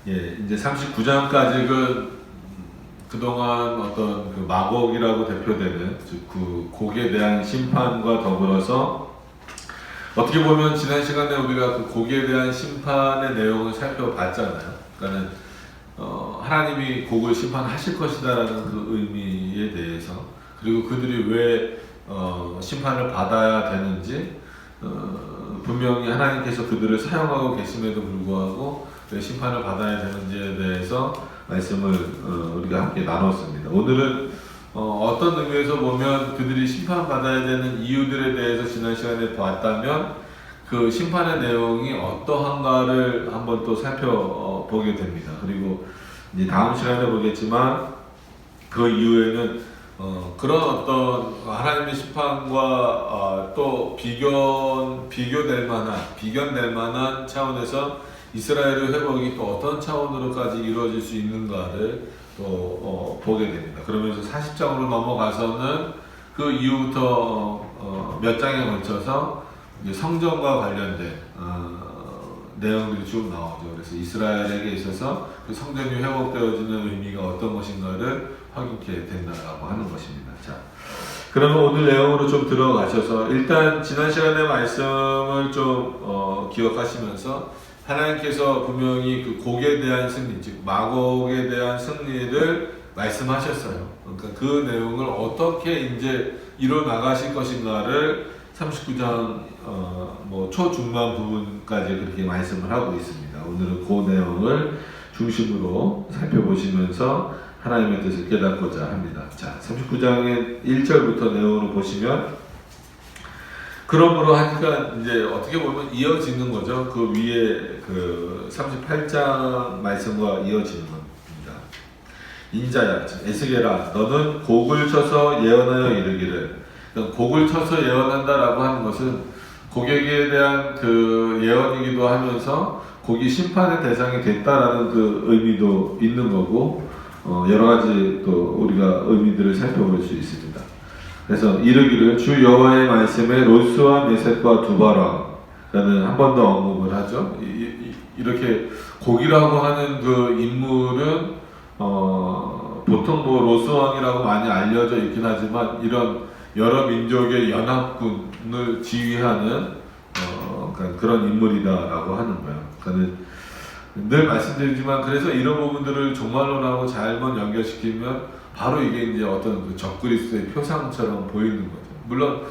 예, 이제 39장까지는 그동안 어떤 그 마곡이라고 대표되는 그 곡에 대한 심판과 더불어서 어떻게 보면 지난 시간에 우리가 그 곡에 대한 심판의 내용을 살펴봤잖아요. 그러니까는 하나님이 곡을 심판하실 것이다라는 그 의미에 대해서, 그리고 그들이 왜 심판을 받아야 되는지, 분명히 하나님께서 그들을 사용하고 계심에도 불구하고 왜 심판을 받아야 되는지에 대해서 말씀을 우리가 함께 나눴습니다. 오늘은 어떤 의미에서 보면 그들이 심판받아야 되는 이유들에 대해서 지난 시간에 봤다면 그 심판의 내용이 어떠한가를 한번 또 살펴보게 됩니다. 그리고 이제 다음 시간에 보겠지만 그 이후에는 그런 어떤 하나님의 심판과 또 비교될 만한 차원에서 이스라엘의 회복이 또 어떤 차원으로까지 이루어질 수 있는가를 또 보게 됩니다. 그러면서 40장으로 넘어가서는 그 이후부터 몇 장에 걸쳐서 이제 성전과 관련된 내용들이 쭉 나오죠. 그래서 이스라엘에게 있어서 그 성전이 회복되어지는 의미가 어떤 것인가를 확인케 된다라고 하는 것입니다. 자, 그러면 오늘 내용으로 좀 들어가셔서 일단 지난 시간의 말씀을 좀 기억하시면서 하나님께서 분명히 그 곡에 대한 승리, 즉 마곡에 대한 승리를 말씀하셨어요. 그러니까 그 내용을 어떻게 이제 이뤄 나가실 것인가를 39장 초중반 부분까지 그렇게 말씀을 하고 있습니다. 오늘은 그 내용을 중심으로 살펴보시면서 하나님의 뜻을 깨닫고자 합니다. 자, 39장의 1절부터 내용으로 보시면, 그러므로 하니까 이제 어떻게 보면 이어지는 거죠. 그 위에 그 38장 말씀과 이어지는 겁니다. 인자야, 에스겔아, 너는 곡을 쳐서 예언하여 이르기를. 그러니까 곡을 쳐서 예언한다라고 하는 것은 곡에게 대한 그 예언이기도 하면서 곡이 심판의 대상이 됐다라는 그 의미도 있는 거고, 여러 가지 또 우리가 의미들을 살펴볼 수 있습니다. 그래서 이르기를 주 여호와의 말씀에 롯스와 메셋과 두바라는 한 번 더 언급을 하죠. 이렇게 곡이라고 하는 그 인물은 보통 뭐 롯스 왕이라고 많이 알려져 있긴 하지만 이런 여러 민족의 연합군을 지휘하는 그러니까 그런 인물이다라고 하는 거예요. 그러니까 늘 말씀드리지만 그래서 이런 부분들을 종말론하고 잘못 연결시키면 바로 이게 이제 어떤 그 적그리스도의 표상처럼 보이는 거죠. 물론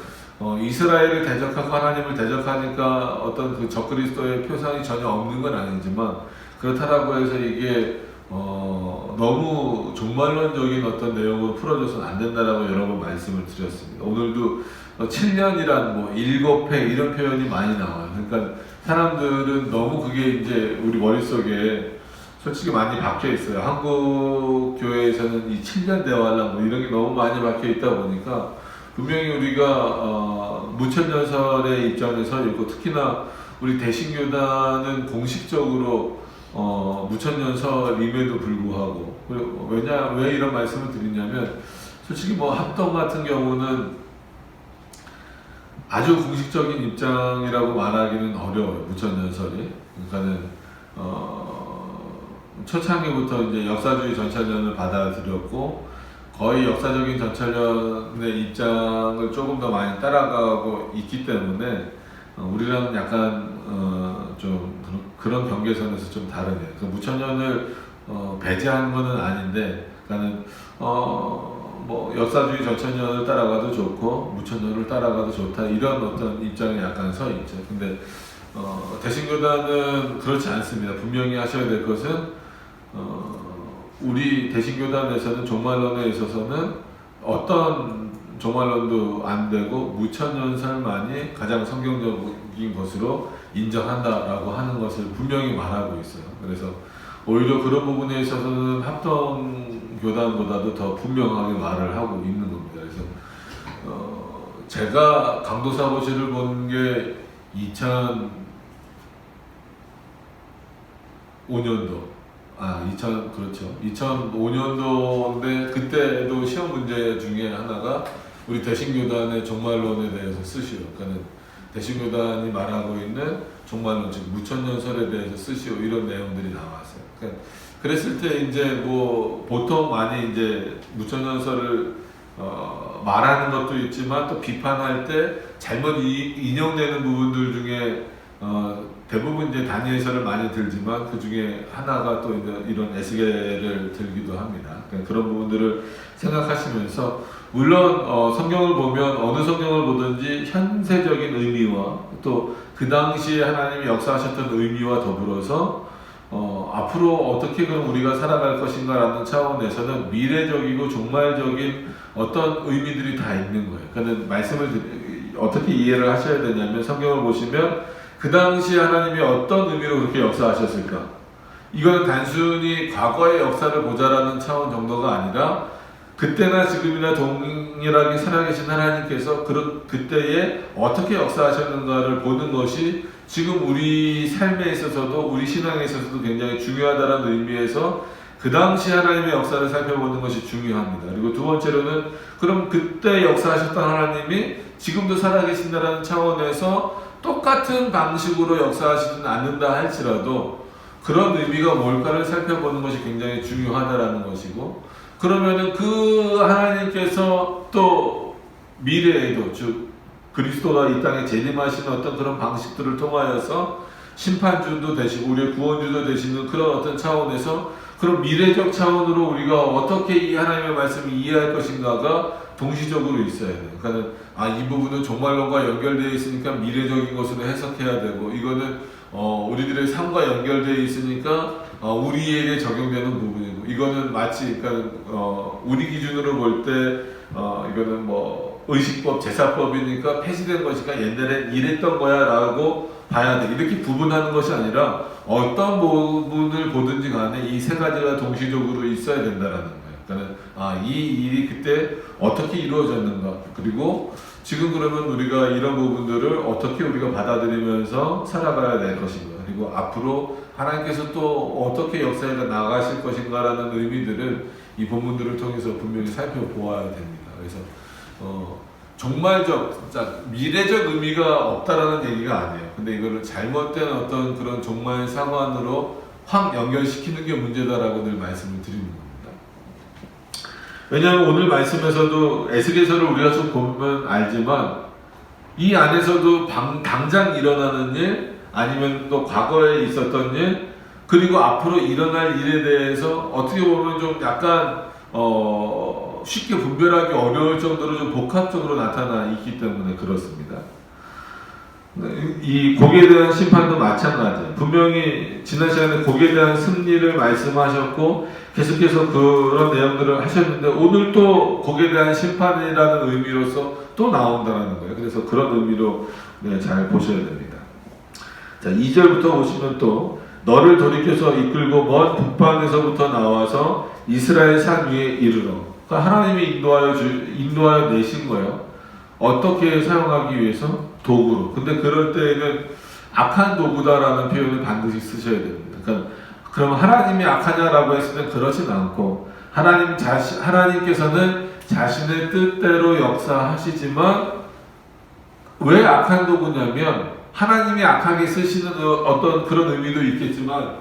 이스라엘을 대적하고 하나님을 대적하니까 어떤 그 적그리스도의 표상이 전혀 없는 건 아니지만, 그렇다라고 해서 이게 너무 종말론적인 어떤 내용으로 풀어줘서는 안 된다라고 여러 번 말씀을 드렸습니다. 오늘도 7년이란 뭐 7회 이런 표현이 많이 나와요. 그러니까 사람들은 너무 그게 이제 우리 머릿속에 솔직히 많이 박혀 있어요. 한국 교회에서는 이 7년 대화란 뭐 이런 게 너무 많이 박혀 있다 보니까 분명히 우리가 무천년설의 입장에서 읽고, 특히나 우리 대신교단은 공식적으로 무천년설임에도 불구하고, 왜 이런 말씀을 드리냐면, 솔직히 뭐 합동 같은 경우는 아주 공식적인 입장이라고 말하기는 어려워요. 무천년설이. 그러니까는 초창기부터 이제 역사주의 전찰련을 받아들였고, 거의 역사적인 전찰련의 입장을 조금 더 많이 따라가고 있기 때문에 우리랑은 약간 좀 그런 경계선에서 좀 다르네요. 그 무천년을 배제하는 것은 아닌데, 그러니까는 뭐 역사주의 전천년을 따라가도 좋고 무천년을 따라가도 좋다, 이런 어떤 입장에 약간 서 있죠. 근데 대신교단은 그렇지 않습니다. 분명히 하셔야 될 것은 우리 대신교단에서는 종말론에 있어서는 어떤 종말론도 안 되고 무천년설만이 가장 성경적인 것으로 인정한다라고 하는 것을 분명히 말하고 있어요. 그래서 오히려 그런 부분에 있어서는 합동교단보다도 더 분명하게 말을 하고 있는 겁니다. 그래서 제가 강도사고시를 본 게 2005년도인데 그때도 시험 문제 중에 하나가 우리 대신교단의 종말론에 대해서 쓰시요. 그러니까 대신교단이 말하고 있는 정말로 지금 무천년설에 대해서 쓰시오 이런 내용들이 나왔어요. 그러니까 그랬을 때 이제 뭐 보통 많이 이제 무천년설을 말하는 것도 있지만 또 비판할 때 잘못 인용되는 부분들 중에 대부분 이제 다니엘서를 많이 들지만 그 중에 하나가 또 이제 이런 에스겔을 들기도 합니다. 그러니까 그런 부분들을 생각하시면서 물론 성경을 보면 어느 성경을 보든지 현세적인 의미와 또 그 당시에 하나님이 역사하셨던 의미와 더불어서 앞으로 어떻게 그럼 우리가 살아갈 것인가라는 차원에서는 미래적이고 종말적인 어떤 의미들이 다 있는 거예요. 그러니까 말씀을 어떻게 이해를 하셔야 되냐면 성경을 보시면 그 당시 하나님이 어떤 의미로 그렇게 역사하셨을까? 이거는 단순히 과거의 역사를 보자라는 차원 정도가 아니라 그때나 지금이나 동일하게 살아계신 하나님께서 그때에 어떻게 역사하셨는가를 보는 것이 지금 우리 삶에 있어서도 우리 신앙에 있어서도 굉장히 중요하다는 의미에서 그 당시 하나님의 역사를 살펴보는 것이 중요합니다. 그리고 두 번째로는 그럼 그때 역사하셨던 하나님이 지금도 살아계신다는 차원에서 똑같은 방식으로 역사하시지는 않는다 할지라도 그런 의미가 뭘까를 살펴보는 것이 굉장히 중요하다라는 것이고 그러면은 그 하나님께서 또 미래에도 즉 그리스도가 이 땅에 재림하시는 어떤 그런 방식들을 통하여서 심판주도 되시고 우리의 구원주도 되시는 그런 어떤 차원에서 그런 미래적 차원으로 우리가 어떻게 이 하나님의 말씀을 이해할 것인가가 동시적으로 있어야 돼요. 그러니까 이 부분은 종말론과 연결되어 있으니까 미래적인 것으로 해석해야 되고 이거는 우리들의 삶과 연결되어 있으니까 우리에게 적용되는 부분이고 이거는 마치 그러니까 우리 기준으로 볼 때 이거는 뭐 의식법, 제사법이니까 폐지된 것이니까 옛날엔 이랬던 거야 라고 봐야 돼. 이렇게 구분하는 것이 아니라 어떤 부분을 보든지 간에 이 세 가지가 동시적으로 있어야 된다라는 거예요. 그러니까 이 일이 그때 어떻게 이루어졌는가 그리고 지금 그러면 우리가 이런 부분들을 어떻게 우리가 받아들이면서 살아가야 될 것인가 그리고 앞으로 하나님께서 또 어떻게 역사에 나가실 것인가라는 의미들을 이 본문들을 통해서 분명히 살펴보아야 됩니다. 그래서 정말적, 진짜 미래적 의미가 없다라는 얘기가 아니에요. 근데 이거를 잘못된 어떤 그런 종말 상황으로 확 연결시키는 게 문제다라고 늘 말씀을 드리는 겁니다. 왜냐하면 오늘 말씀에서도 에스겔서를 우리가 좀 보면 알지만 이 안에서도 당장 일어나는 일 아니면 또 과거에 있었던 일 그리고 앞으로 일어날 일에 대해서 어떻게 보면 좀 약간 쉽게 분별하기 어려울 정도로 좀 복합적으로 나타나 있기 때문에 그렇습니다. 이 곡에 대한 심판도 마찬가지예요. 분명히 지난 시간에 곡에 대한 승리를 말씀하셨고 계속해서 그런 내용들을 하셨는데 오늘 또 곡에 대한 심판이라는 의미로서 또 나온다는 거예요. 그래서 그런 의미로 잘 보셔야 됩니다. 자, 2절부터 보시면 또 너를 돌이켜서 이끌고 먼 북방에서부터 나와서 이스라엘 산 위에 이르러. 그러니까 하나님이 인도하여 내신 거예요. 어떻게 사용하기 위해서? 도구로. 근데 그럴 때에는 악한 도구다라는 표현을 반드시 쓰셔야 됩니다. 그러니까 그럼 하나님이 악하냐라고 했을 때 그렇진 않고 하나님께서는 자신의 뜻대로 역사하시지만 왜 악한 도구냐면 하나님이 악하게 쓰시는 어떤 그런 의미도 있겠지만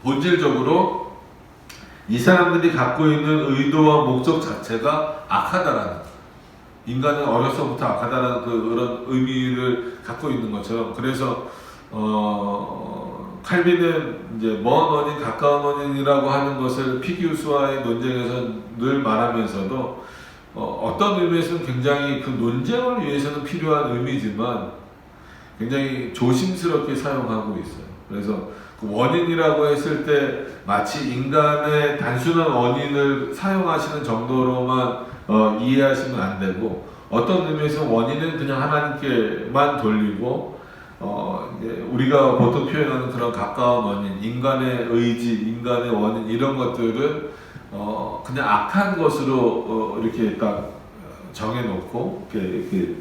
본질적으로 이 사람들이 갖고 있는 의도와 목적 자체가 악하다라는 인간은 어려서부터 악하다라는 그런 의미를 갖고 있는 것처럼 그래서 칼빈은 이제 먼 원인, 가까운 원인이라고 하는 것을 피기우스와의 논쟁에서 늘 말하면서도 어떤 의미에서는 굉장히 그 논쟁을 위해서는 필요한 의미지만 굉장히 조심스럽게 사용하고 있어요. 그래서 그 원인이라고 했을 때 마치 인간의 단순한 원인을 사용하시는 정도로만 이해하시면 안 되고 어떤 의미에서 원인은 그냥 하나님께만 돌리고 이제 우리가 보통 표현하는 그런 가까운 원인, 인간의 의지, 인간의 원인 이런 것들은 그냥 악한 것으로 이렇게 딱 정해놓고 이렇게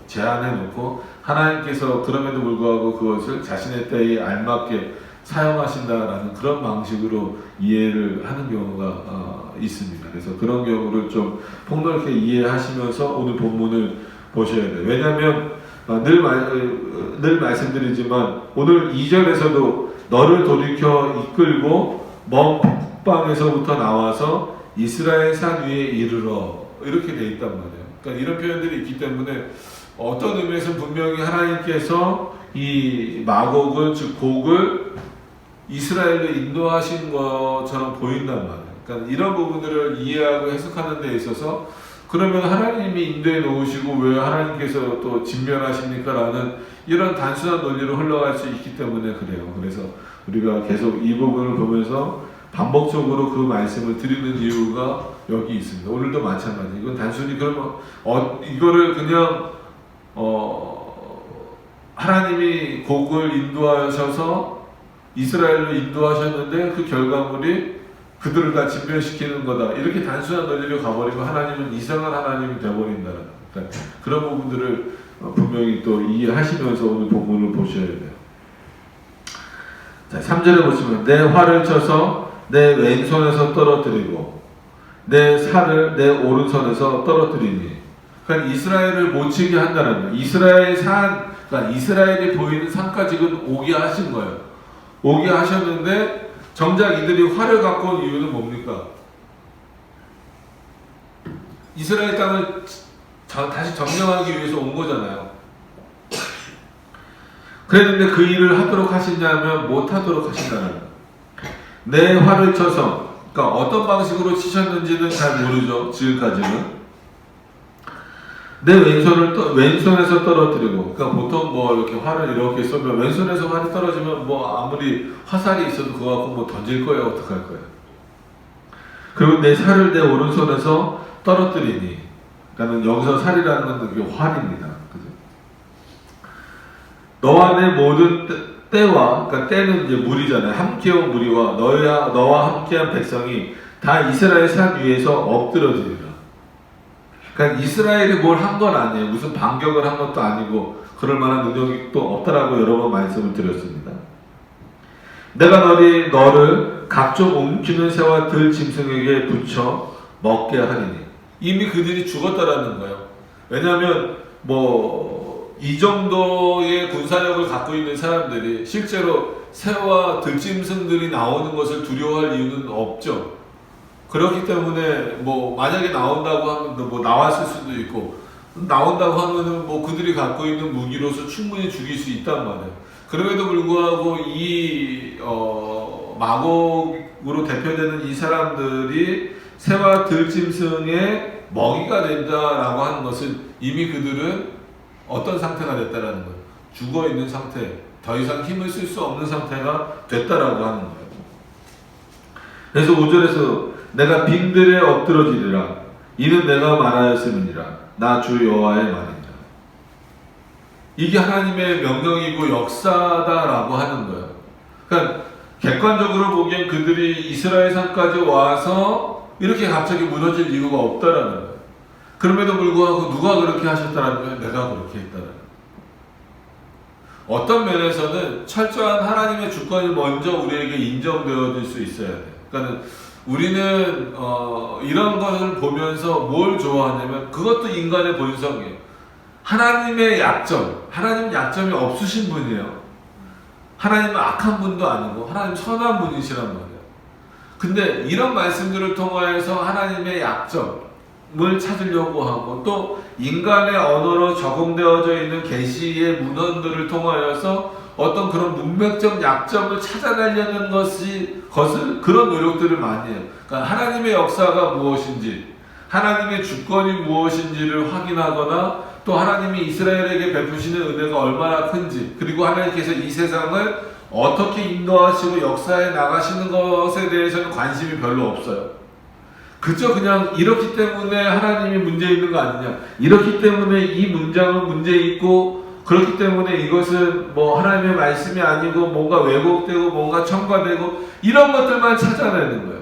제한해놓고 하나님께서 그럼에도 불구하고 그것을 자신의 때에 알맞게 사용하신다라는 그런 방식으로 이해를 하는 경우가 있습니다. 그래서 그런 경우를 좀 폭넓게 이해하시면서 오늘 본문을 보셔야 돼요. 왜냐하면 늘 말씀드리지만 오늘 2절에서도 너를 돌이켜 이끌고 먼 북방에서부터 나와서 이스라엘 산 위에 이르러 이렇게 돼 있단 말이에요. 그러니까 이런 표현들이 있기 때문에 어떤 의미에서 분명히 하나님께서 이 마곡을 즉 곡을 이스라엘로 인도하신 것처럼 보인단 말이에요. 그러니까 이런 부분들을 이해하고 해석하는 데 있어서 그러면 하나님이 인도해 놓으시고 왜 하나님께서 또 진멸하십니까? 라는 이런 단순한 논리로 흘러갈 수 있기 때문에 그래요. 그래서 우리가 계속 이 부분을 보면서 반복적으로 그 말씀을 드리는 이유가 여기 있습니다. 오늘도 마찬가지. 이건 단순히 그러면 이거를 그냥 하나님이 곡을 인도하셔서 이스라엘로 인도하셨는데 그 결과물이 그들을 다 진멸시키는 거다. 이렇게 단순한 논리로 가버리면 하나님은 이상한 하나님이 되어버린다는 그러니까 그런 부분들을 분명히 또 이해하시면서 오늘 본문을 보셔야 돼요. 자, 3절에 보시면 내 활을 쳐서 내 왼손에서 떨어뜨리고 내 살을 내 오른손에서 떨어뜨리니 그러니까 이스라엘을 못 치게 한다는 거예요. 이스라엘 산, 그러니까 이스라엘이 보이는 산까지는 오게 하신 거예요. 오게 하셨는데 정작 이들이 활을 갖고 온 이유는 뭡니까? 이스라엘 땅을 다시 점령하기 위해서 온 거잖아요. 그랬는데 그 일을 하도록 하시냐면 못 하도록 하신다는 거예요. 내 활을 쳐서, 그러니까 어떤 방식으로 치셨는지는 잘 모르죠. 지금까지는. 내 왼손에서 떨어뜨리고, 그러니까 보통 뭐 이렇게 활을 이렇게 쏘면 왼손에서 활이 떨어지면 뭐 아무리 화살이 있어도 그거 갖고 뭐 던질 거예요, 어떡할 거예요. 그리고 내 살을 내 오른손에서 떨어뜨리니, 그러니까 여기서 살이라는 건 그게 활입니다. 그죠? 너와 내 모든 때와, 그러니까 때는 이제 무리잖아요. 함께온 무리와 너와 함께한 백성이 다 이스라엘 산 위에서 엎드러지리라. 그러니까 이스라엘이 뭘 한 건 아니에요. 무슨 반격을 한 것도 아니고 그럴 만한 능력이 또 없다라고 여러 번 말씀을 드렸습니다. 내가 너를 각종 움키는 새와 들 짐승에게 붙여 먹게 하리니 이미 그들이 죽었다라는 거예요. 왜냐하면 이 정도의 군사력을 갖고 있는 사람들이 실제로 새와 들짐승들이 나오는 것을 두려워할 이유는 없죠. 그렇기 때문에 만약에 나온다고 하면 나왔을 수도 있고 나온다고 하면은 그들이 갖고 있는 무기로서 충분히 죽일 수 있단 말이에요. 그럼에도 불구하고 이 마곡으로 대표되는 이 사람들이 새와 들짐승의 먹이가 된다라고 하는 것은 이미 그들은 어떤 상태가 됐다라는 거예요. 죽어 있는 상태, 더 이상 힘을 쓸 수 없는 상태가 됐다라고 하는 거예요. 그래서 5절에서 내가 빙들에 엎드러지리라. 이는 내가 말하였음이니라. 나 주 여호와의 말이니라. 이게 하나님의 명령이고 역사다라고 하는 거예요. 그러니까 객관적으로 보기엔 그들이 이스라엘 산까지 와서 이렇게 갑자기 무너질 이유가 없다라는 거예요. 그럼에도 불구하고 누가 그렇게 하셨다라는 거예요? 내가 그렇게 했다라는 거예요. 어떤 면에서는 철저한 하나님의 주권이 먼저 우리에게 인정되어질 수 있어야 돼요. 그러니까 우리는 이런 것을 보면서 뭘 좋아하냐면 그것도 인간의 본성이에요. 하나님의 약점, 하나님 약점이 없으신 분이에요. 하나님은 악한 분도 아니고 하나님 선한 분이시란 말이에요. 근데 이런 말씀들을 통하여서 하나님의 약점을 찾으려고 하고 또 인간의 언어로 적용되어져 있는 계시의 문헌들을 통하여서 어떤 그런 문맥적 약점을 찾아내려는 것을 그런 노력들을 많이 해요. 그러니까 하나님의 역사가 무엇인지, 하나님의 주권이 무엇인지를 확인하거나 또 하나님이 이스라엘에게 베푸시는 은혜가 얼마나 큰지, 그리고 하나님께서 이 세상을 어떻게 인도하시고 역사에 나가시는 것에 대해서는 관심이 별로 없어요. 그저 그냥 이렇기 때문에 하나님이 문제 있는 거 아니냐, 이렇기 때문에 이 문장은 문제 있고 그렇기 때문에 이것은 하나님의 말씀이 아니고 뭔가 왜곡되고 뭔가 첨가되고 이런 것들만 찾아내는 거예요.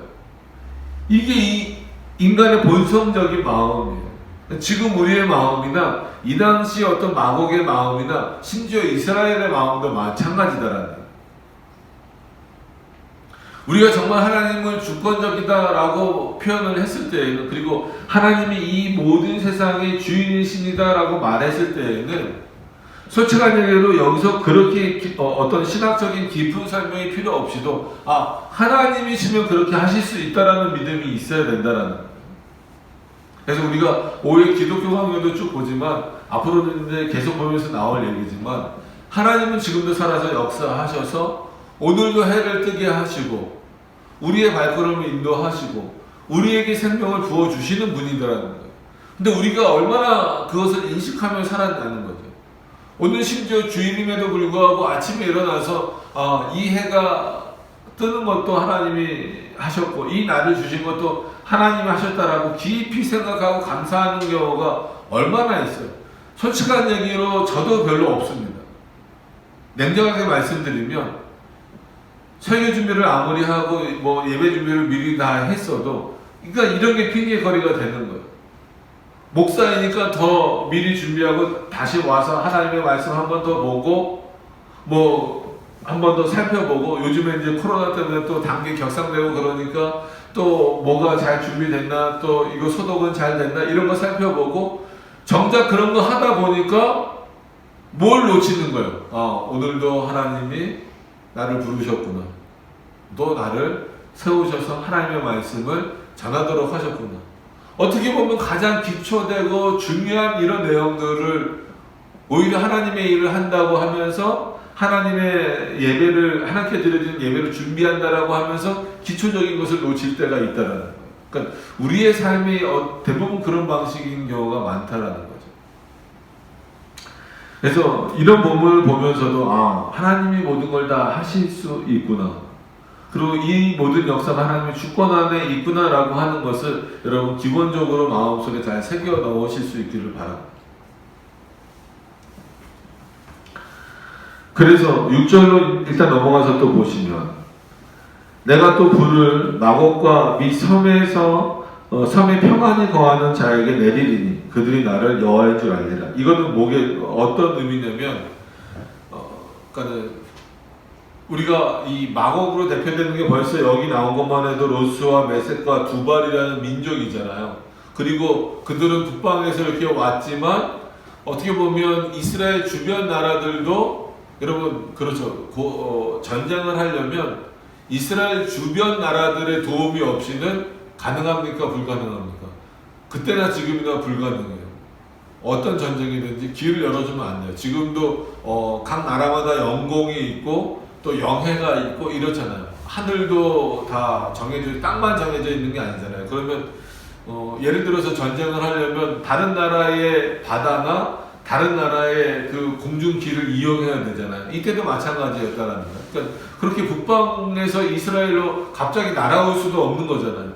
이게 이 인간의 본성적인 마음이에요. 지금 우리의 마음이나 이 당시 어떤 마곡의 마음이나 심지어 이스라엘의 마음도 마찬가지다라는 거예요. 우리가 정말 하나님을 주권적이다라고 표현을 했을 때에는, 그리고 하나님이 이 모든 세상의 주인이십니다라고 말했을 때에는 솔직한 얘기로 여기서 그렇게 어떤 신학적인 깊은 설명이 필요 없이도 하나님이시면 그렇게 하실 수 있다라는 믿음이 있어야 된다라는 거예요. 그래서 우리가 오히려 기독교 강연도 쭉 보지만 앞으로는 이제 계속 보면서 나올 얘기지만 하나님은 지금도 살아서 역사하셔서 오늘도 해를 뜨게 하시고 우리의 발걸음을 인도하시고 우리에게 생명을 부어주시는 분이더라는 거예요. 근데 우리가 얼마나 그것을 인식하며 살았다는 거죠. 오늘 심지어 주일임에도 불구하고 아침에 일어나서 이 해가 뜨는 것도 하나님이 하셨고 이 날을 주신 것도 하나님이 하셨다라고 깊이 생각하고 감사하는 경우가 얼마나 있어요. 솔직한 얘기로 저도 별로 없습니다. 냉정하게 말씀드리면 설교 준비를 아무리 하고 예배 준비를 미리 다 했어도 그러니까 이런 게 핑계거리가 되는 거예요. 목사이니까 더 미리 준비하고 다시 와서 하나님의 말씀 한 번 더 보고 한 번 더 살펴보고 요즘에 이제 코로나 때문에 또 단계 격상되고 그러니까 또 뭐가 잘 준비됐나 또 이거 소독은 잘 됐나 이런 거 살펴보고 정작 그런 거 하다 보니까 뭘 놓치는 거예요. 오늘도 하나님이 나를 부르셨구나. 또 나를 세우셔서 하나님의 말씀을 전하도록 하셨구나. 어떻게 보면 가장 기초되고 중요한 이런 내용들을 오히려 하나님의 일을 한다고 하면서 하나님의 예배를 하나님께 드려지는 예배를 준비한다라고 하면서 기초적인 것을 놓칠 때가 있다라는 거예요. 그러니까 우리의 삶이 대부분 그런 방식인 경우가 많다라는 거죠. 그래서 이런 본문을 보면서도 하나님이 모든 걸 다 하실 수 있구나. 그리고 이 모든 역사가 하나님의 주권 안에 있구나라고 하는 것을 여러분 기본적으로 마음속에 잘 새겨 넣으실 수 있기를 바랍니다. 그래서 6절로 일단 넘어가서 또 보시면 내가 또 불을 마곡과 및 섬에서 섬에 평안히 거하는 자에게 내리리니 그들이 나를 여호와인 줄 알리라. 이거는 어떤 의미냐면 그러니까 우리가 이 마곡으로 대표되는 게 벌써 여기 나온 것만 해도 로스와 메섹과 두발이라는 민족이잖아요. 그리고 그들은 북방에서 이렇게 왔지만 어떻게 보면 이스라엘 주변 나라들도 여러분 그렇죠. 전쟁을 하려면 이스라엘 주변 나라들의 도움이 없이는 가능합니까? 불가능합니까? 그때나 지금이나 불가능해요. 어떤 전쟁이든지 길을 열어주면 안 돼요. 지금도 각 나라마다 영공이 있고 또 영해가 있고 이렇잖아요. 하늘도 다 땅만 정해져 있는 게 아니잖아요. 그러면 예를 들어서 전쟁을 하려면 다른 나라의 바다나 다른 나라의 그 공중길을 이용해야 되잖아요. 이때도 마찬가지였다라는 거예요. 그러니까 그렇게 북방에서 이스라엘로 갑자기 날아올 수도 없는 거잖아요.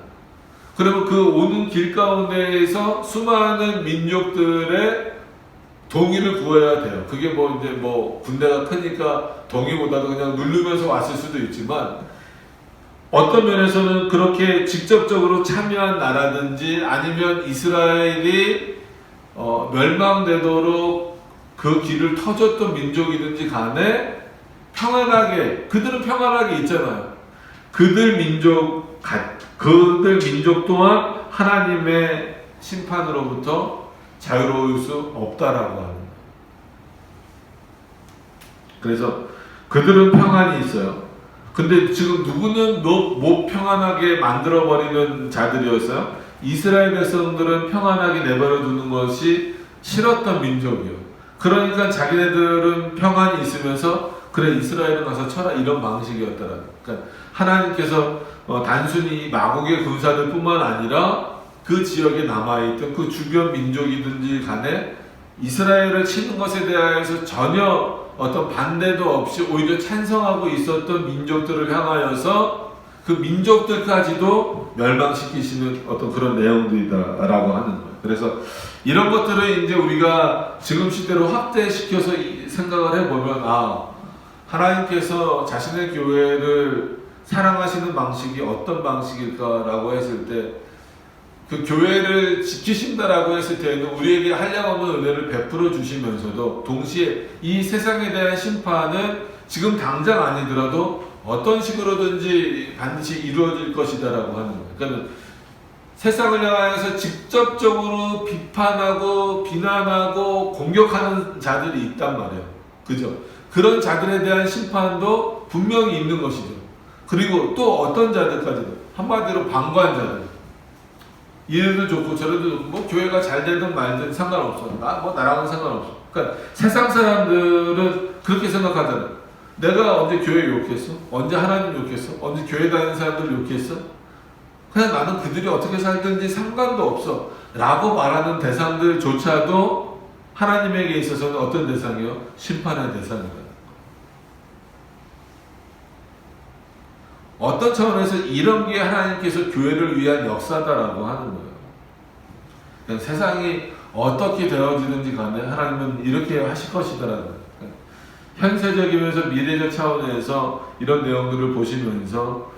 그러면 그 오는 길 가운데에서 수많은 민족들의 동의를 구해야 돼요. 그게 이제 군대가 크니까 동의보다도 그냥 누르면서 왔을 수도 있지만 어떤 면에서는 그렇게 직접적으로 참여한 나라든지 아니면 이스라엘이 멸망되도록 그 길을 터줬던 민족이든지 간에 그들은 평안하게 있잖아요. 그들 민족 또한 하나님의 심판으로부터 자유로울 수 없다라고 하는 거예요. 그래서 그들은 평안이 있어요. 근데 지금 누구는 못 평안하게 만들어버리는 자들이었어요? 이스라엘 백성들은 평안하게 내버려 두는 것이 싫었던 민족이에요. 그러니까 자기네들은 평안이 있으면서 그래 이스라엘은 가서 쳐라 이런 방식이었더라. 그러니까 하나님께서 단순히 마곡의 군사들 뿐만 아니라 그 지역에 남아있던 그 주변 민족이든지 간에 이스라엘을 치는 것에 대해서 전혀 어떤 반대도 없이 오히려 찬성하고 있었던 민족들을 향하여서 그 민족들까지도 멸망시키시는 어떤 그런 내용들이다라고 하는 거예요. 그래서 이런 것들을 이제 우리가 지금 시대로 확대시켜서 생각을 해보면 하나님께서 자신의 교회를 사랑하시는 방식이 어떤 방식일까라고 했을 때 그 교회를 지키신다라고 했을 때는 우리에게 한량없는 은혜를 베풀어 주시면서도 동시에 이 세상에 대한 심판은 지금 당장 아니더라도 어떤 식으로든지 반드시 이루어질 것이다라고 하는 거예요. 그러니까 세상을 향하여서 직접적으로 비판하고 비난하고 공격하는 자들이 있단 말이에요. 그죠? 그런 자들에 대한 심판도 분명히 있는 것이죠. 그리고 또 어떤 자들까지도 한마디로 방관자들. 이래도 좋고 저래도 좋고 뭐 교회가 잘 되든 말든 상관없어. 나랑은 상관없어. 그러니까 세상 사람들은 그렇게 생각하잖아. 내가 언제 교회 욕했어? 언제 하나님 욕했어? 언제 교회 다니는 사람들 욕했어? 그냥 나는 그들이 어떻게 살든지 상관도 없어 라고 말하는 대상들조차도 하나님에게 있어서는 어떤 대상이요? 심판의 대상이다. 어떤 차원에서 이런 게 하나님께서 교회를 위한 역사다라고 하는 거예요. 그냥 세상이 어떻게 되어지든지 간에 하나님은 이렇게 하실 것이다라는 거예요. 현세적이면서 미래적 차원에서 이런 내용들을 보시면서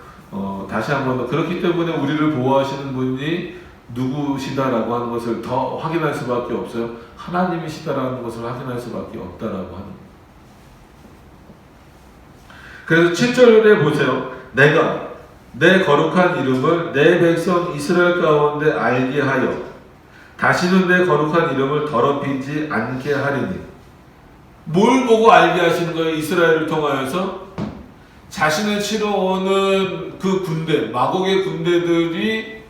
다시 한번 그렇기 때문에 우리를 보호하시는 분이 누구시다라고 하는 것을 더 확인할 수밖에 없어요. 하나님이시다라는 것을 확인할 수밖에 없다라고 하는 거예요. 그래서 7절에 보세요. 내가 내 거룩한 이름을 내 백성 이스라엘 가운데 알게 하여 다시는 내 거룩한 이름을 더럽히지 않게 하리니. 뭘 보고 알게 하시는 거예요? 이스라엘을 통하여서 자신을 치러 오는 그 군대, 마곡의 군대들이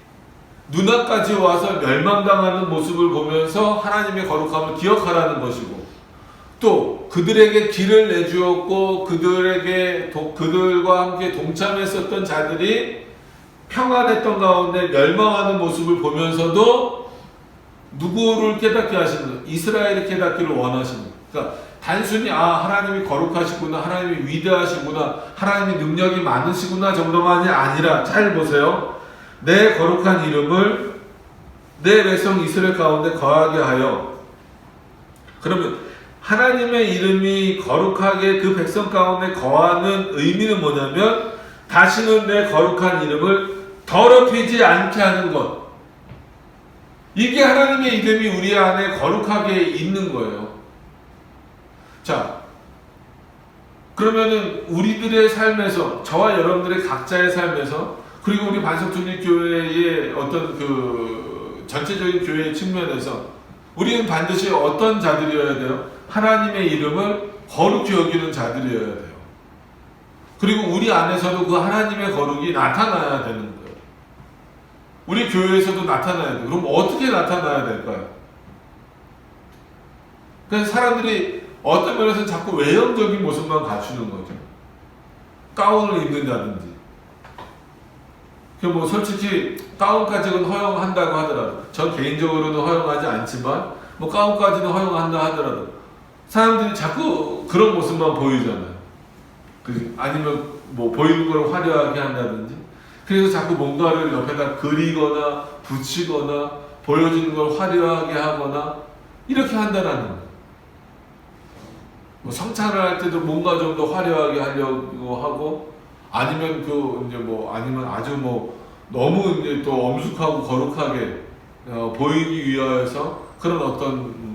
눈앞까지 와서 멸망당하는 모습을 보면서 하나님의 거룩함을 기억하라는 것이고, 또 그들에게 길을 내주었고 그들과 함께 동참했었던 자들이 평안했던 가운데 멸망하는 모습을 보면서도 누구를 깨닫게 하시는 거예요? 이스라엘이 깨닫기를 원하시는 거예요. 그러니까 단순히 하나님이 거룩하시구나, 하나님이 위대하시구나, 하나님이 능력이 많으시구나 정도만이 아니라, 잘 보세요. 내 거룩한 이름을 내 백성 이스라엘 가운데 거하게 하여. 그러면 하나님의 이름이 거룩하게 그 백성 가운데 거하는 의미는 뭐냐면 다시는 내 거룩한 이름을 더럽히지 않게 하는 것. 이게 하나님의 이름이 우리 안에 거룩하게 있는 거예요. 자, 그러면은 우리들의 삶에서, 저와 여러분들의 각자의 삶에서, 그리고 우리 반석주립교회의 어떤 그 전체적인 교회의 측면에서 우리는 반드시 어떤 자들이어야 돼요? 하나님의 이름을 거룩히 여기는 자들이어야 돼요. 그리고 우리 안에서도 그 하나님의 거룩이 나타나야 되는 거예요. 우리 교회에서도 나타나야 돼요. 그럼 어떻게 나타나야 될까요? 그래서 사람들이 어떤 면에서는 자꾸 외형적인 모습만 갖추는 거죠. 가운을 입는다든지. 뭐 솔직히 가운까지는 허용한다고 하더라도, 전 개인적으로는 허용하지 않지만 뭐 가운까지는 허용한다 하더라도 사람들이 자꾸 그런 모습만 보이잖아요. 아니면 뭐 보이는 걸 화려하게 한다든지, 그래서 자꾸 뭔가를 옆에다 그리거나 붙이거나 보여지는 걸 화려하게 하거나 이렇게 한다라는 거예요. 뭐 성찬을 할 때도 뭔가 좀 더 화려하게 하려고 하고, 아니면 아니면 아주 너무 이제 또 엄숙하고 거룩하게 보이기 위하여서 그런 어떤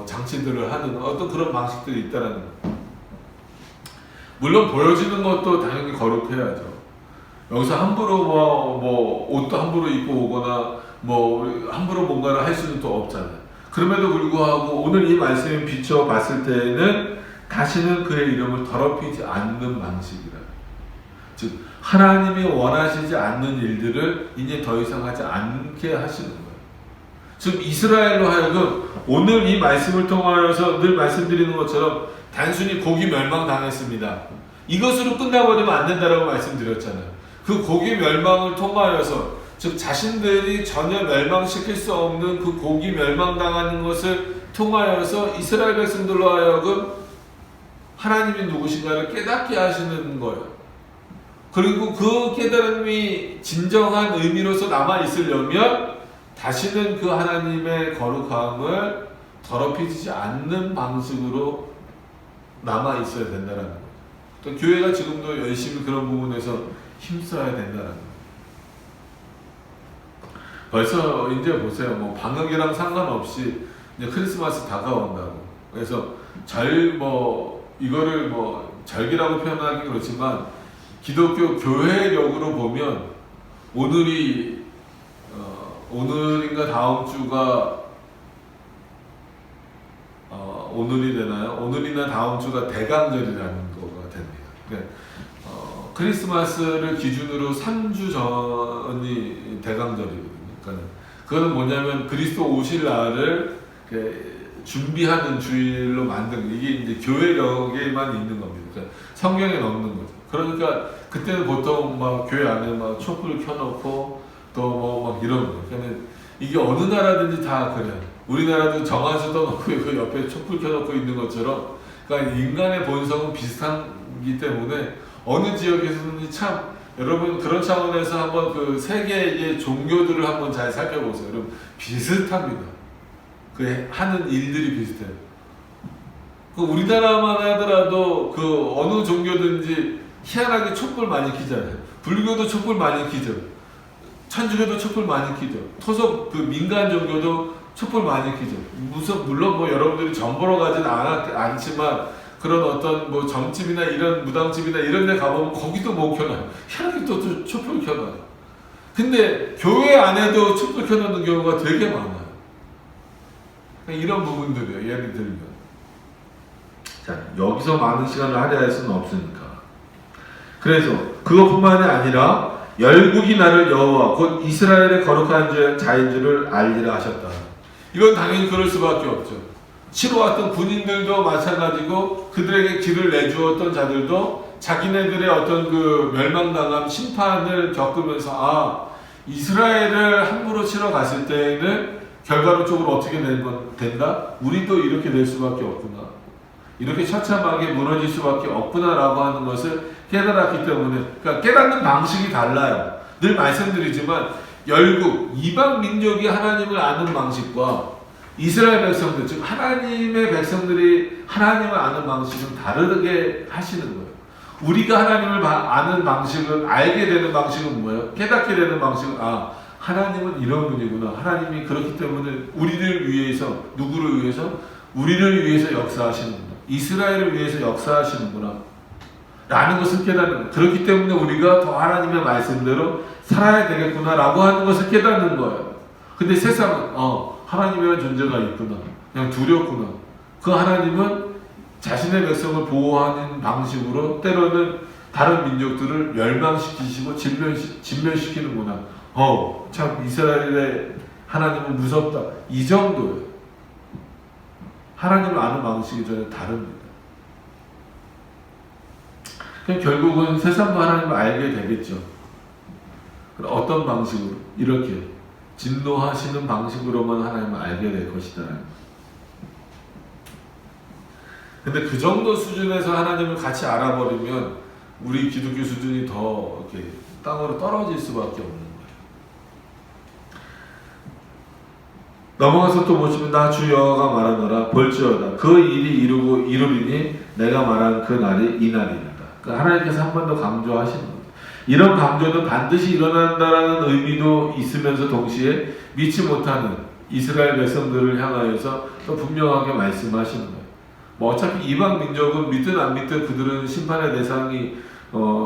장치들을 하는 어떤 그런 방식들이 있다라는 거예요. 물론 보여지는 것도 당연히 거룩해야죠. 여기서 함부로 옷도 함부로 입고 오거나 함부로 뭔가를 할 수는 또 없잖아요. 그럼에도 불구하고 오늘 이 말씀을 비춰봤을 때에는 다시는 그의 이름을 더럽히지 않는 방식이라. 즉 하나님이 원하시지 않는 일들을 이제 더 이상 하지 않게 하시는 거예요. 즉 이스라엘로 하여금 오늘 이 말씀을 통하여서 늘 말씀드리는 것처럼 단순히 고기 멸망당했습니다. 이것으로 끝나버리면 안 된다라고 말씀드렸잖아요. 그 고기 멸망을 통하여서, 즉 자신들이 전혀 멸망시킬 수 없는 그 고기 멸망당하는 것을 통하여서 이스라엘 백성들로 하여금 하나님이 누구신가를 깨닫게 하시는 거예요. 그리고 그 깨달음이 진정한 의미로서 남아있으려면 다시는 그 하나님의 거룩함을 더럽히지 않는 방식으로 남아있어야 된다는 거예요. 또 교회가 지금도 열심히 그런 부분에서 힘써야 된다는 거예요. 벌써 이제 보세요. 방역이랑 상관없이 이제 크리스마스 다가온다고. 그래서 이거를 절기라고 표현하기 그렇지만 기독교 교회력으로 보면 오늘이 오늘인가 다음 주가 오늘이 되나요? 오늘이나 다음 주가 대강절이라는 거가 됩니다. 그러니까 크리스마스를 기준으로 3주 전이 대강절이거든요. 그러니까 그거는 뭐냐면 그리스도 오실 날을 준비하는 주일로 만든, 이게 이제 교회력에만 있는 겁니다. 그러니까 성경에 없는 거죠. 그러니까 그때는 보통 막 교회 안에 막 촛불 켜놓고 또 뭐 막 이런 거예요. 그러니까 이게 어느 나라든지 다 그래요. 우리나라도 정한수 떠놓고 그 옆에 촛불 켜놓고 있는 것처럼, 그러니까 인간의 본성은 비슷하기 때문에 어느 지역에서든지 참, 여러분 그런 차원에서 한번 그 세계의 종교들을 한번 잘 살펴보세요. 여러분 비슷합니다. 그 하는 일들이 비슷해요. 그 우리나라만 하더라도 그 어느 종교든지 희한하게 촛불 많이 켜잖아요. 불교도 촛불 많이 켜죠. 천주교도 촛불 많이 켜죠. 토속 그 민간 종교도 촛불 많이 켜죠. 물론 뭐 여러분들이 점 보러 가진 않지만 그런 어떤 뭐 점집이나 이런 무당집이나 이런 데 가보면 거기도 못 켜놔요. 희한하게 또 촛불 켜놔요. 근데 교회 안에도 촛불 켜놓는 경우가 되게 많아요. 이런 부분들이에요. 예를 들면. 자, 여기서 많은 시간을 할애할 수는 없으니까. 그래서 그것뿐만이 아니라 열국이 나를 여호와 곧 이스라엘의 거룩한 자인 줄을 알리라 하셨다. 이건 당연히 그럴 수밖에 없죠. 치러 왔던 군인들도 마찬가지고 그들에게 길을 내주었던 자들도 자기네들의 어떤 그 멸망당함 심판을 겪으면서 이스라엘을 함부로 치러 갔을 때에는 결과론적으로 어떻게 된다? 우리도 이렇게 될 수밖에 없구나. 이렇게 처참하게 무너질 수밖에 없구나라고 하는 것을 깨달았기 때문에, 그러니까 깨닫는 방식이 달라요. 늘 말씀드리지만 열국, 이방 민족이 하나님을 아는 방식과 이스라엘 백성들, 즉 하나님의 백성들이 하나님을 아는 방식은 다르게 하시는 거예요. 우리가 하나님을 아는 방식은, 알게 되는 방식은 뭐예요? 깨닫게 되는 방식은 하나님은 이런 분이구나. 하나님이 그렇기 때문에 우리를 위해서, 누구를 위해서? 우리를 위해서 역사하시는구나. 이스라엘을 위해서 역사하시는구나. 라는 것을 깨닫는 거예요. 그렇기 때문에 우리가 더 하나님의 말씀대로 살아야 되겠구나 라고 하는 것을 깨닫는 거예요. 근데 세상은 하나님이라는 존재가 있구나. 그냥 두렵구나. 그 하나님은 자신의 백성을 보호하는 방식으로 때로는 다른 민족들을 멸망시키시고 진멸시키는구나. 참 이스라엘의 하나님은 무섭다. 이 정도예요. 하나님을 아는 방식이 전혀 다릅니다. 그럼 결국은 세상도 하나님을 알게 되겠죠. 어떤 방식으로? 이렇게 진노하시는 방식으로만 하나님을 알게 될 것이다. 근데 그 정도 수준에서 하나님을 같이 알아버리면 우리 기독교 수준이 더 이렇게 땅으로 떨어질 수밖에 없는 거예요. 넘어가서 또 보시면 나 주 여호와가 말하노라 볼지어다 그 일이 이루리니 내가 말한 그 날이 이 날이다. 그러니까 하나님께서 한 번 더 강조하시는 거예요. 이런 강조는 반드시 일어난다라는 의미도 있으면서 동시에 믿지 못하는 이스라엘 백성들을 향하여서 또 분명하게 말씀하시는 거예요. 뭐 어차피 이방 민족은 믿든 안 믿든 그들은 심판의 대상이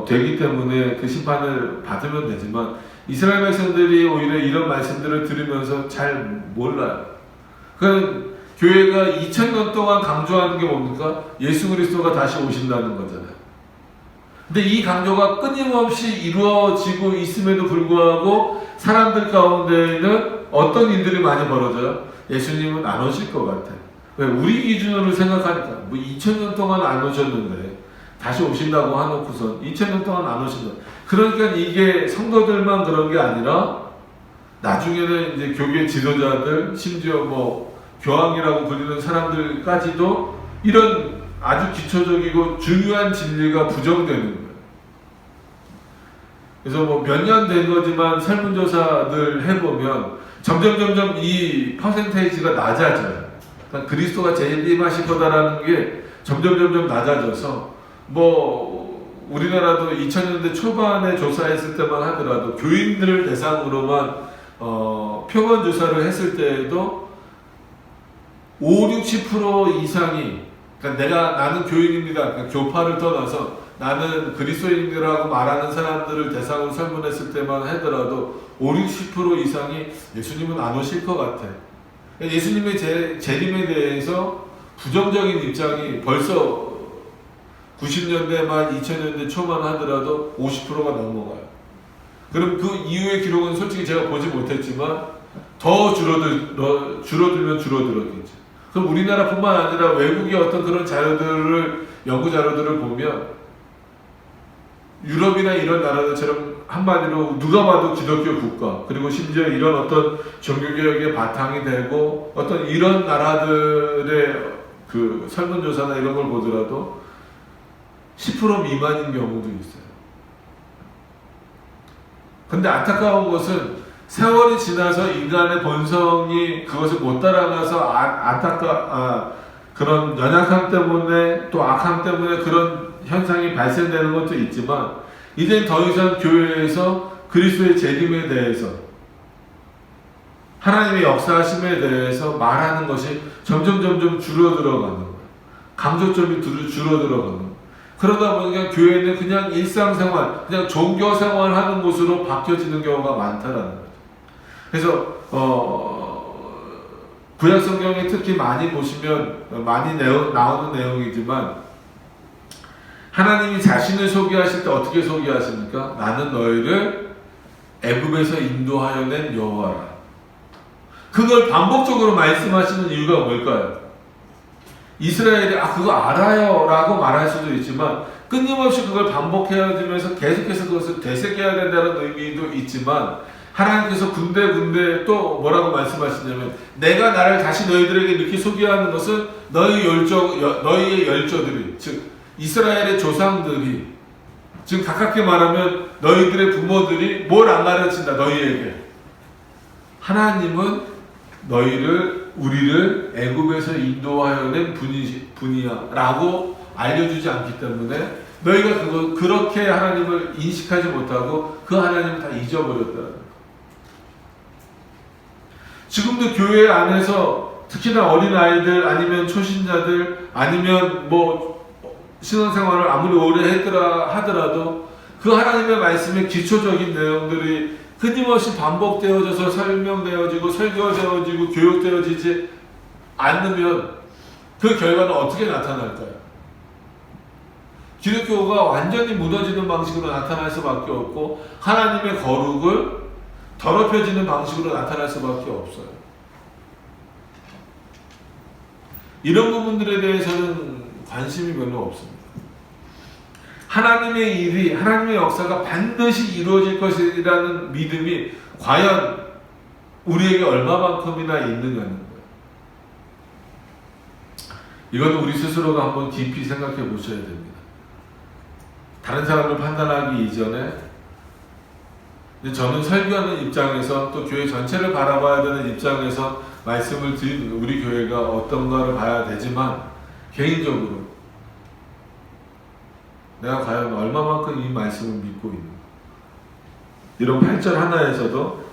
되기 때문에 그 심판을 받으면 되지만 이스라엘 백성들이 오히려 이런 말씀들을 들으면서 잘 몰라요. 그 교회가 2000년 동안 강조하는 게 뭡니까? 예수 그리스도가 다시 오신다는 거잖아요. 근데 이 강조가 끊임없이 이루어지고 있음에도 불구하고 사람들 가운데에는 어떤 일들이 많이 벌어져요? 예수님은 안 오실 것 같아. 왜? 우리 기준으로 생각하니까 2000년 동안 안 오셨는데 다시 오신다고 하놓고선 2000년 동안 안 오신다. 그러니까 이게 성도들만 그런 게 아니라 나중에는 이제 교계 지도자들, 심지어 뭐 교황이라고 불리는 사람들까지도 이런 아주 기초적이고 중요한 진리가 부정되는 거예요. 그래서 뭐 몇 년 된 거지만 설문조사들 해보면 점점 이 퍼센테이지가 낮아져요. 그러니까 그리스도가 재림하실 거다라는 게 점점 낮아져서 뭐 우리나라도 2000년대 초반에 조사했을 때만 하더라도 교인들을 대상으로만 표본 조사를 했을 때에도 50, 60% 이상이, 그러니까 나는 교인입니다. 그러니까 교파를 떠나서 나는 그리스도인이라고 말하는 사람들을 대상으로 설문했을 때만 하더라도 50, 60% 이상이 예수님은 안 오실 것 같아. 예수님의 재림에 대해서 부정적인 입장이 벌써 90년대 말 2000년대 초만 하더라도 50%가 넘어가요. 그럼 그 이후의 기록은 솔직히 제가 보지 못했지만 더 줄어들면 줄어들었겠죠. 그럼 우리나라뿐만 아니라 외국의 어떤 그런 자료들을, 연구 자료들을 보면 유럽이나 이런 나라들처럼 한마디로 누가 봐도 기독교 국가, 그리고 심지어 이런 어떤 종교개혁의 바탕이 되고 어떤 이런 나라들의 그 설문조사나 이런 걸 보더라도 10% 미만인 경우도 있어요. 근데 안타까운 것은 세월이 지나서 인간의 본성이 그것을 못 따라가서 그런 연약함 때문에 또 악함 때문에 그런 현상이 발생되는 것도 있지만 이젠 더 이상 교회에서 그리스도의 재림에 대해서 하나님의 역사하심에 대해서 말하는 것이 점점 줄어들어가는 거예요. 강조점이 줄어들어가는 거예요. 그러다 보니까 교회는 그냥 일상생활, 그냥 종교생활 하는 곳으로 바뀌어지는 경우가 많다라는 거죠. 그래서 구약성경에 특히 많이 보시면 많이 나오는 내용이지만 하나님이 자신을 소개하실 때 어떻게 소개하십니까? 나는 너희를 애굽에서 인도하여 낸 여호와라. 그걸 반복적으로 말씀하시는 이유가 뭘까요? 이스라엘이 그거 알아요 라고 말할 수도 있지만 끊임없이 그걸 반복해야지면서 계속해서 그것을 되새겨야 된다는 의미도 있지만 하나님께서 군데 또 뭐라고 말씀하시냐면 내가 나를 다시 너희들에게 이렇게 소개하는 것은 너희의 열조들이, 즉 이스라엘의 조상들이, 지금 가깝게 말하면 너희들의 부모들이 뭘 안 가르친다 너희에게. 하나님은 우리를 애굽에서 인도하여 낸 분이야 라고 알려주지 않기 때문에 너희가 그렇게 하나님을 인식하지 못하고 그 하나님을 다 잊어버렸다는 거예요. 지금도 교회 안에서 특히나 어린아이들 아니면 초신자들 아니면 신앙생활을 아무리 오래 하더라도 그 하나님의 말씀의 기초적인 내용들이 끊임없이 반복되어져서 설명되어지고 설교되어지고 교육되어지지 않으면 그 결과는 어떻게 나타날까요? 기독교가 완전히 무너지는 방식으로 나타날 수밖에 없고 하나님의 거룩을 더럽혀지는 방식으로 나타날 수밖에 없어요. 이런 부분들에 대해서는 관심이 별로 없습니다. 하나님의 일이, 하나님의 역사가 반드시 이루어질 것이라는 믿음이 과연 우리에게 얼마만큼이나 있느냐는 거예요. 이건 우리 스스로가 한번 깊이 생각해 보셔야 됩니다. 다른 사람을 판단하기 이전에 저는 설교하는 입장에서 또 교회 전체를 바라봐야 되는 입장에서 말씀을 드린 우리 교회가 어떤가를 봐야 되지만 개인적으로 내가 과연 얼마만큼 이 말씀을 믿고 있는가. 이런 8절 하나에서도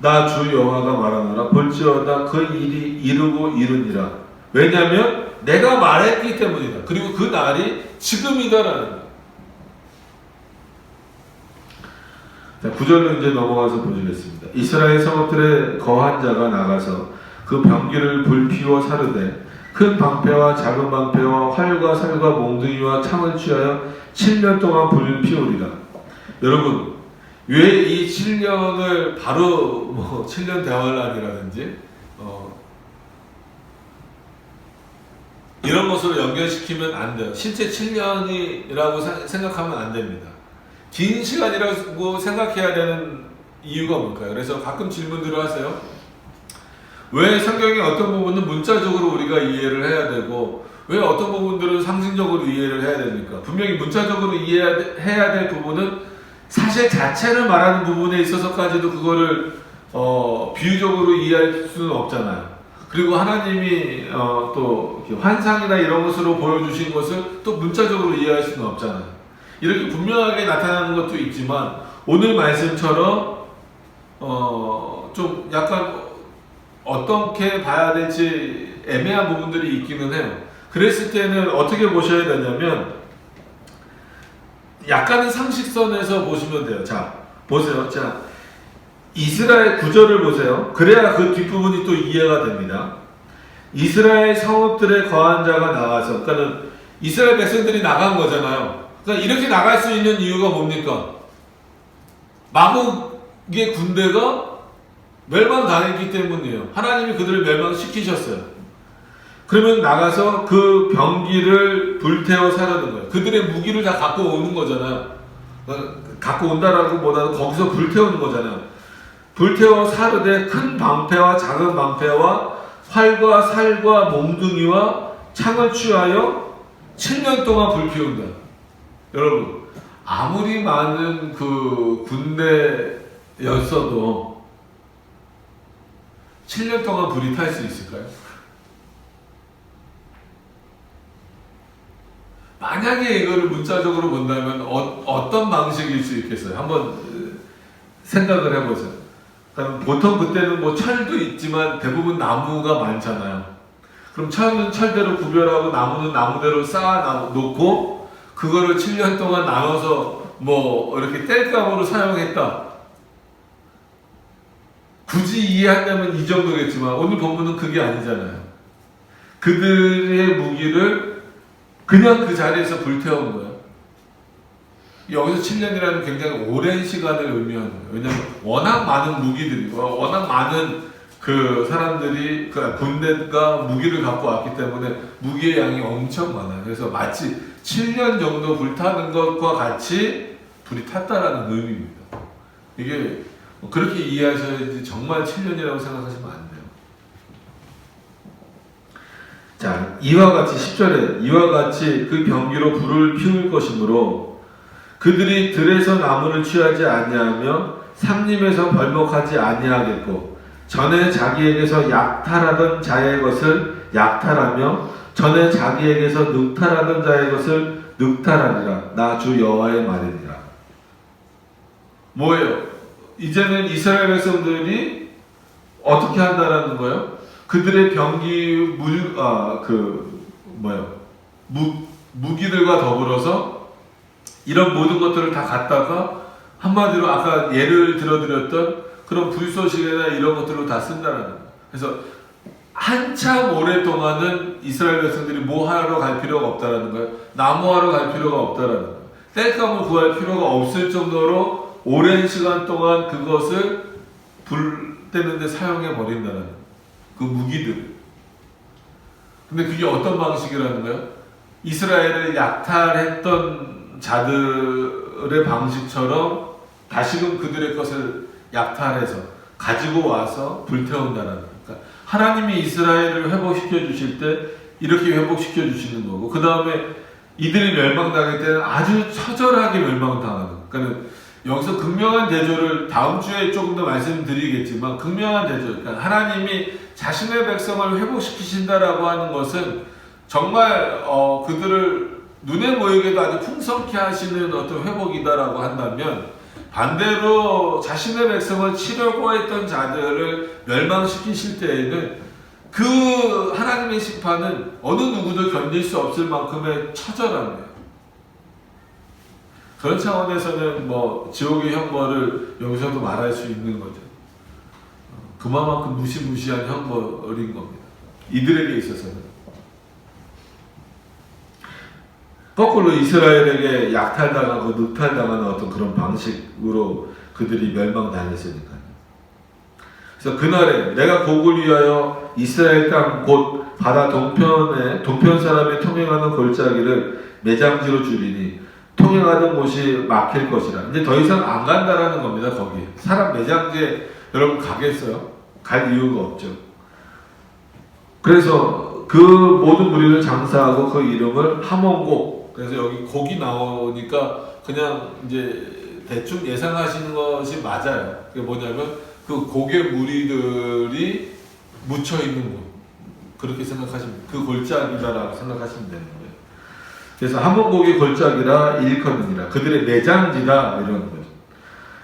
나 주 여호와가 말하노라 볼지어다 그 일이 이루고 이르니라. 왜냐하면 내가 말했기 때문이다. 그리고 그 날이 지금이다라는 거예요. 자, 9절로 이제 넘어가서 보시겠습니다. 이스라엘 성읍들에 거한 자가 나가서 그 병기를 불피워 사르되 큰 방패와 작은 방패와 활과 살과 몽둥이와 창을 취하여 7년 동안 불피우리라. 여러분, 왜 이 7년을 바로 7년 대환란이라든지 이런 것으로 연결시키면 안 돼요. 실제 7년이라고 생각하면 안 됩니다. 긴 시간이라고 생각해야 되는 이유가 뭘까요? 그래서 가끔 질문들을 하세요. 왜 성경의 어떤 부분은 문자적으로 우리가 이해를 해야 되고 왜 어떤 부분들은 상징적으로 이해를 해야 됩니까? 분명히 문자적으로 이해해야 될 부분은 사실 자체를 말하는 부분에 있어서까지도 그거를 비유적으로 이해할 수는 없잖아요. 그리고 하나님이 또 환상이나 이런 것으로 보여주신 것을 또 문자적으로 이해할 수는 없잖아요. 이렇게 분명하게 나타나는 것도 있지만 오늘 말씀처럼 좀 약간 어떻게 봐야 될지 애매한 부분들이 있기는 해요. 그랬을 때는 어떻게 보셔야 되냐면 약간의 상식선에서 보시면 돼요. 자, 보세요. 자, 이스라엘 구절을 보세요. 그래야 그 뒷부분이 또 이해가 됩니다. 이스라엘 성읍들에 거한 자가 나와서, 그러니까 이스라엘 백성들이 나간 거잖아요. 그러니까 이렇게 나갈 수 있는 이유가 뭡니까? 마국의 군대가 멸망당했기 때문이에요. 하나님이 그들을 멸망시키셨어요. 그러면 나가서 그 병기를 불태워 사려는 거예요. 그들의 무기를 다 갖고 오는 거잖아요. 갖고 온다라고 보다는 거기서 불태우는 거잖아요. 불태워 사르되 큰 방패와 작은 방패와 활과 살과 몽둥이와 창을 취하여 7년 동안 불 피운다. 여러분, 아무리 많은 그 군대였어도 7년 동안 불이 탈 수 있을까요? 만약에 이거를 문자적으로 본다면 어떤 방식일 수 있겠어요? 한번 생각을 해보세요. 보통 그때는 뭐 철도 있지만 대부분 나무가 많잖아요. 그럼 철은 철대로 구별하고 나무는 나무대로 쌓아 놓고 그거를 7년 동안 나눠서 뭐 이렇게 땔감으로 사용했다. 굳이 이해한다면 이 정도겠지만 오늘 본문은 그게 아니잖아요. 그들의 무기를 그냥 그 자리에서 불태운 거예요. 여기서 7년이라는 굉장히 오랜 시간을 의미하는 거예요. 왜냐하면 워낙 많은 무기들이, 워낙 많은 그 사람들이, 그 군대가 무기를 갖고 왔기 때문에 무기의 양이 엄청 많아요. 그래서 마치 7년 정도 불타는 것과 같이 불이 탔다라는 의미입니다. 이게 그렇게 이해하셔야지 정말 7년이라고 생각하시면 안 돼요. 자, 이와 같이 10절에 이와 같이 그 병기로 불을 피울 것이므로 그들이 들에서 나무를 취하지 아니하며 삼림에서 벌목하지 아니하겠고 전에 자기에게서 약탈하던 자의 것을 약탈하며 전에 자기에게서 늑탈하던 자의 것을 늑탈하리라. 나 주 여호와의 말이니라. 뭐예요? 이제는 이스라엘 백성들이 어떻게 한다라는 거예요? 그들의 병기 무기들과 더불어서 이런 모든 것들을 다 갖다가 한마디로 아까 예를 들어드렸던 그런 불쏘시개나 이런 것들로 다 쓴다는 거예요. 그래서 한참 오랫동안은 이스라엘 백성들이 뭐 하러 갈 필요가 없다라는 거예요. 나무하러 갈 필요가 없다라는 거예요. 땔감을 구할 필요가 없을 정도로 오랜 시간 동안 그것을 불 때는데 사용해 버린다는 거예요. 그 무기들. 근데 그게 어떤 방식이라는 거예요? 이스라엘을 약탈했던 자들의 방식처럼 다시금 그들의 것을 약탈해서 가지고 와서 불태운다는 거예요. 그러니까 하나님이 이스라엘을 회복시켜 주실 때 이렇게 회복시켜 주시는 거고, 그 다음에 이들이 멸망당할 때는 아주 처절하게 멸망당하는 거예요. 그러니까 여기서 극명한 대조를 다음 주에 조금 더 말씀드리겠지만, 극명한 대조, 그러니까 하나님이 자신의 백성을 회복시키신다라고 하는 것은 정말 그들을 눈에 보이게도 아주 풍성케 하시는 어떤 회복이다라고 한다면, 반대로 자신의 백성을 치려고 했던 자들을 멸망시키실 때에는 그 하나님의 심판은 어느 누구도 견딜 수 없을 만큼의 처절합니다. 그런 차원에서는 뭐 지옥의 형벌을 여기서도 말할 수 있는 거죠. 그만큼 무시무시한 형벌인 겁니다. 이들에게 있어서는. 거꾸로 이스라엘에게 약탈당하고 늑탈당하는 어떤 그런 방식으로 그들이 멸망당했으니까요. 그래서 그날에 내가 곡을 위하여 이스라엘 땅 곧 바다 동편 사람이 통행하는 골짜기를 매장지로 줄이니 통행하던 곳이 막힐 것이라. 이제 더 이상 안 간다라는 겁니다. 거기 사람 매장지에 여러분 가겠어요? 갈 이유가 없죠. 그래서 그 모든 무리를 장사하고 그 이름을 하몬곡. 그래서 여기 곡이 나오니까 그냥 이제 대충 예상하시는 것이 맞아요. 그게 뭐냐면 그 곡의 무리들이 묻혀 있는 곳. 그렇게 생각하시면, 그 골짜기다라고 생각하시면 되는 거예요. 그래서 하몬곡의 골짜기라 일컫느니라. 그들의 매장지다 이런 거죠.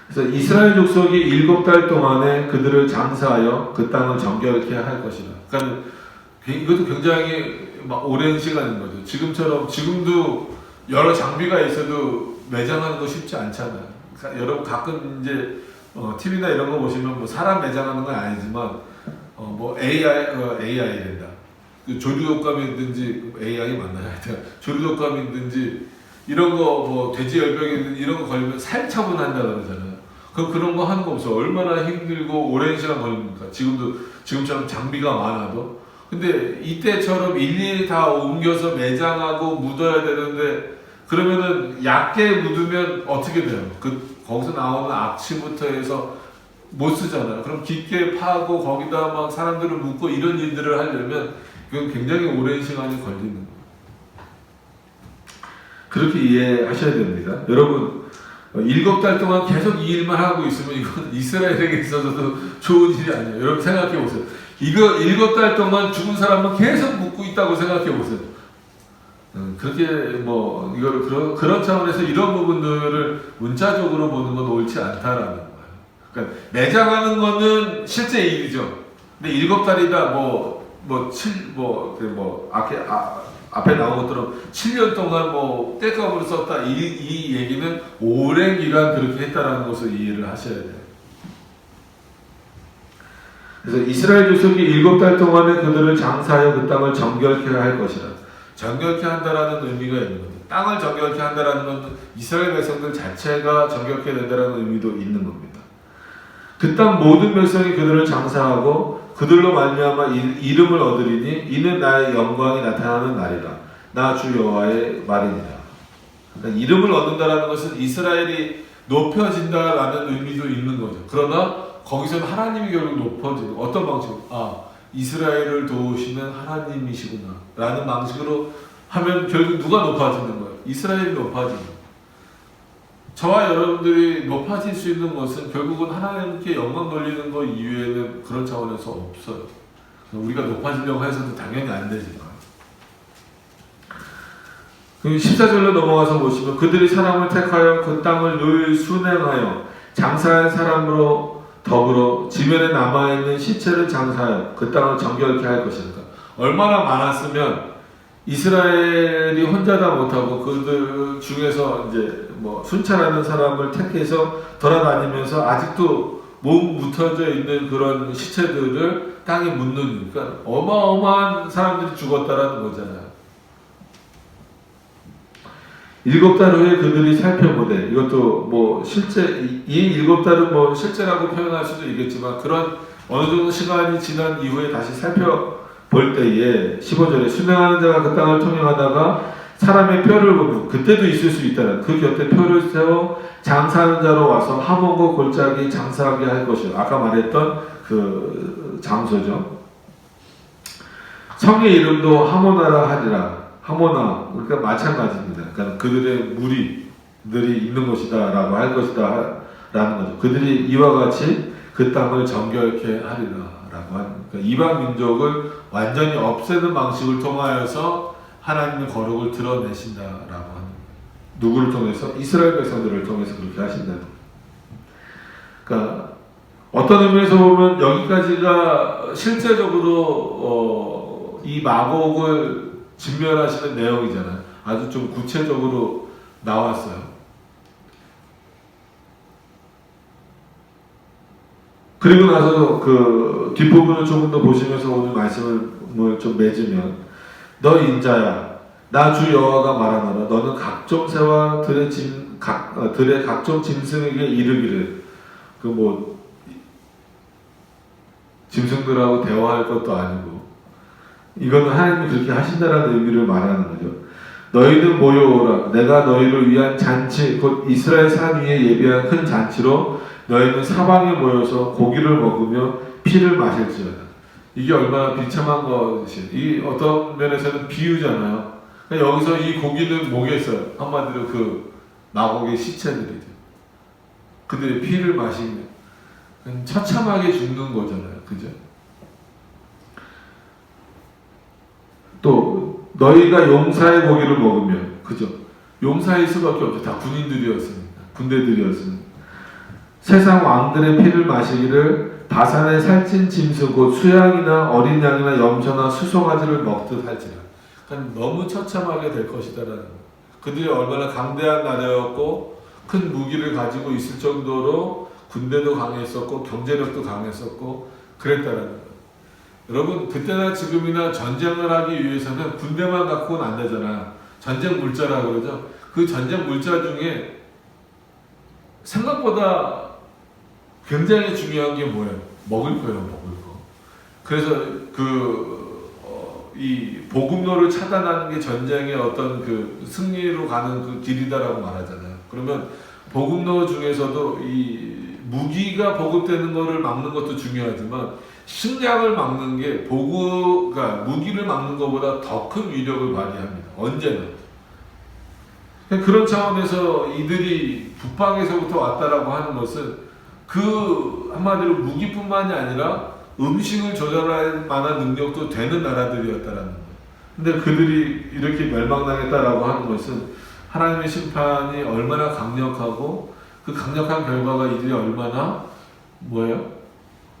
그래서 이스라엘 족속이 7달 동안에 그들을 장사하여 그 땅을 정결케 할 것이라. 그러니까 이것도 굉장히 오랜 시간인 거죠. 지금처럼 지금도 여러 장비가 있어도 매장하는 거 쉽지 않잖아요. 그러니까 여러분 가끔 이제 TV나 이런 거 보시면 뭐 사람 매장하는 건 아니지만 뭐 AI 된다. 그 조류독감이든지 AI 맞나요? 하여튼 조류독감이든지 이런 거 뭐 돼지 열병이든 이런 거 걸리면 살처분한다 그러잖아요. 그런 거 하는 거 없어. 얼마나 힘들고 오랜 시간 걸립니까? 지금처럼 장비가 많아도. 근데 이때처럼 일일이 다 옮겨서 매장하고 묻어야 되는데 그러면은 얕게 묻으면 어떻게 돼요? 거기서 나오는 악취부터 해서 못 쓰잖아요. 그럼 깊게 파고 거기다 막 사람들을 묻고 이런 일들을 하려면 그건 굉장히 오랜 시간이 걸리는 거예요. 그렇게 이해하셔야 됩니다. 여러분 7달 동안 계속 이 일만 하고 있으면 이건 이스라엘에게 있어서도 좋은 일이 아니에요. 여러분 생각해 보세요. 이거 7달 동안 죽은 사람은 계속 묻고 있다고 생각해 보세요. 그렇게 뭐 이걸 그런 차원에서 이런 부분들을 문자적으로 보는 건 옳지 않다라는 거예요. 그러니까 매장하는 거는 실제 일이죠. 근데 7달이다 앞에 나온 것처럼 7년 동안 뭐 떼값으로 썼다 이 얘기는 오랜 기간 그렇게 했다라는 것을 이해를 하셔야 돼요. 그래서 이스라엘 족속이 7달 동안에 그들을 장사하여 그 땅을 정결케 할 것이라. 정결케 한다라는 의미가 있는 겁니다. 땅을 정결케 한다라는 건 이스라엘 백성들 자체가 정결케 된다라는 의미도 있는 겁니다. 그 땅 모든 백성이 그들을 장사하고 그들로 말미암아 이름을 얻으리니 이는 나의 영광이 나타나는 날이라. 나 주 여호와의 말이니라. 그러니까 이름을 얻는다라는 것은 이스라엘이 높여진다라는 의미도 있는 거죠. 그러나 거기서는 하나님이 결국 높아지는 어떤 방식으로 이스라엘을 도우시는 하나님이시구나 라는 방식으로 하면 결국 누가 높아지는 거예요? 이스라엘이 높아지는 거예요. 저와 여러분들이 높아질 수 있는 것은 결국은 하나님께 영광 돌리는 것 이외에는 그런 차원에서 없어요. 우리가 높아지려고 해서도 당연히 안 되지. 14절로 넘어가서 보시면 그들이 사람을 택하여 그 땅을 늘 순행하여 장사한 사람으로 더불어 지면에 남아있는 시체를 장사하여 그 땅을 정결케 할 것이니까. 얼마나 많았으면 이스라엘이 혼자 다 못하고 그들 중에서 이제 뭐 순찰하는 사람을 택해서 돌아다니면서 아직도 몸 묻혀져 있는 그런 시체들을 땅에 묻는, 그러니까 어마어마한 사람들이 죽었다라는 거잖아요. 7달 후에 그들이 살펴보되, 이것도 뭐 실제 이 7달은 뭐 실제라고 표현할 수도 있겠지만 그런 어느 정도 시간이 지난 이후에 다시 살펴볼 때에 15절에 순행하는 자가 그 땅을 통행하다가 사람의 뼈를 보면, 그때도 있을 수 있다는, 그 곁에 표를 세워 장사하는 자로 와서 하몬과 골짜기 장사하게 할 것이요. 아까 말했던 그 장소죠. 성의 이름도 하모나라 하리라. 하모나, 그러니까 마찬가지입니다. 그러니까 그들의 무리들이 있는 것이다 라고 할 것이다 라는 거죠. 그들이 이와 같이 그 땅을 정결케 하리라 라고 하는, 그러니까 이방 민족을 완전히 없애는 방식을 통하여서 하나님의 거룩을 드러내신다 라고 하는 거예요. 누구를 통해서? 이스라엘 백성들을 통해서 그렇게 하신다는 거예요. 그러니까 어떤 의미에서 보면 여기까지가 실제적으로 이 마곡을 직면하시는 내용이잖아요. 아주 좀 구체적으로 나왔어요. 그리고 나서 그 뒷부분을 조금 더 보시면서 오늘 말씀을 좀 맺으면, 너 인자야, 나 주 여호와가 말하노라. 너는 각종 새와 들의 각종 짐승에게 이르기를, 그 뭐 짐승들하고 대화할 것도 아니고, 이거는 하나님이 그렇게 하신다라는 의미를 말하는 거죠. 너희는 모여오라. 내가 너희를 위한 잔치, 곧 이스라엘 산 위에 예비한 큰 잔치로 너희는 사방에 모여서 고기를 먹으며 피를 마실지어다. 이게 얼마나 비참한 것이. 이 어떤 면에서는 비유잖아요. 그러니까 여기서 이 고기는 뭐겠어요? 한마디로 그 마곡의 시체들이죠. 그들의 피를 마시면 처참하게 죽는 거잖아요. 그죠? 또 너희가 용사의 고기를 먹으면, 그죠? 용사일 수밖에 없죠. 다 군인들이었습니다. 군대들이었습니다. 세상 왕들의 피를 마시기를 바산의 살찐 짐승 곧 수양이나 어린 양이나 염소나 수송아지를 먹듯 할지라. 그러니까 너무 처참하게 될 것이다라는 거예요. 그들이 얼마나 강대한 나라였고 큰 무기를 가지고 있을 정도로 군대도 강했었고 경제력도 강했었고 그랬다라는 거예요. 여러분 그때나 지금이나 전쟁을 하기 위해서는 군대만 갖고는 안 되잖아. 전쟁 물자라고 그러죠. 그 전쟁 물자 중에 생각보다 굉장히 중요한 게 뭐예요? 먹을 거예요, 먹을 거. 그래서 이 보급로를 차단하는 게 전쟁의 어떤 그 승리로 가는 그 길이다라고 말하잖아요. 그러면 보급로 중에서도 이 무기가 보급되는 것을 막는 것도 중요하지만 식량을 막는 게 그러니까 무기를 막는 것보다 더 큰 위력을 발휘합니다. 언제나. 그런 차원에서 이들이 북방에서부터 왔다라고 하는 것은 그 한마디로 무기뿐만이 아니라 음식을 조절할 만한 능력도 되는 나라들이었다라는 거예요. 근데 그들이 이렇게 멸망당했다라고 하는 것은 하나님의 심판이 얼마나 강력하고 그 강력한 결과가 이들이 얼마나 뭐예요?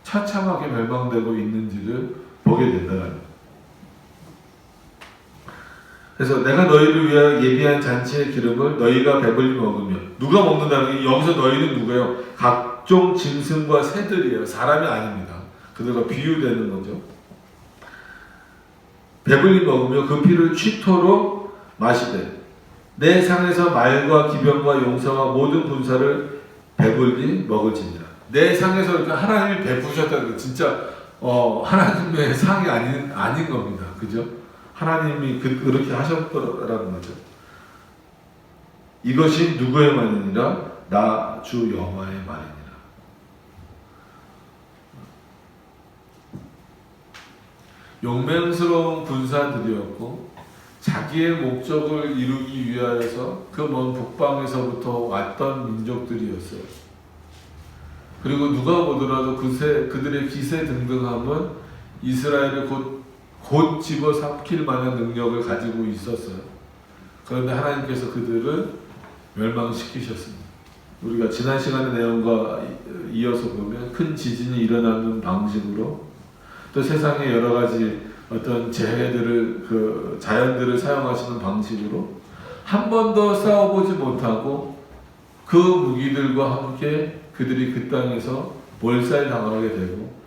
처참하게 멸망되고 있는지를 보게 된다는 거예요. 그래서 내가 너희를 위하여 예비한 잔치의 기름을 너희가 배불리 먹으면 누가 먹는다는 게 여기서 너희는 누구예요? 각종 짐승과 새들이에요. 사람이 아닙니다. 그들과 비유되는 거죠. 배불리 먹으며 그 피를 취토로 마시되 내 상에서 말과 기병과 용사와 모든 군사를 배불리 먹을지니라. 내 상에서 그러니까 하나님이 베푸셨다는 거 진짜 하나님의 상이 아닌 겁니다. 그죠? 하나님이 그렇게 하셨더라는 거죠. 이것이 누구의 말이니라? 나 주 여호와의 말이니라. 용맹스러운 군사들이었고 자기의 목적을 이루기 위하여서 그 먼 북방에서부터 왔던 민족들이었어요. 그리고 누가 보더라도 그들의 기세등등함은 이스라엘을 곧 집어삼킬 만한 능력을 가지고 있었어요. 그런데 하나님께서 그들을 멸망시키셨습니다. 우리가 지난 시간의 내용과 이어서 보면 큰 지진이 일어나는 방식으로 또 세상의 여러 가지 어떤 재해들을 자연들을 사용하시는 방식으로 한 번도 싸워보지 못하고 그 무기들과 함께 그들이 그 땅에서 몰살당하게 되고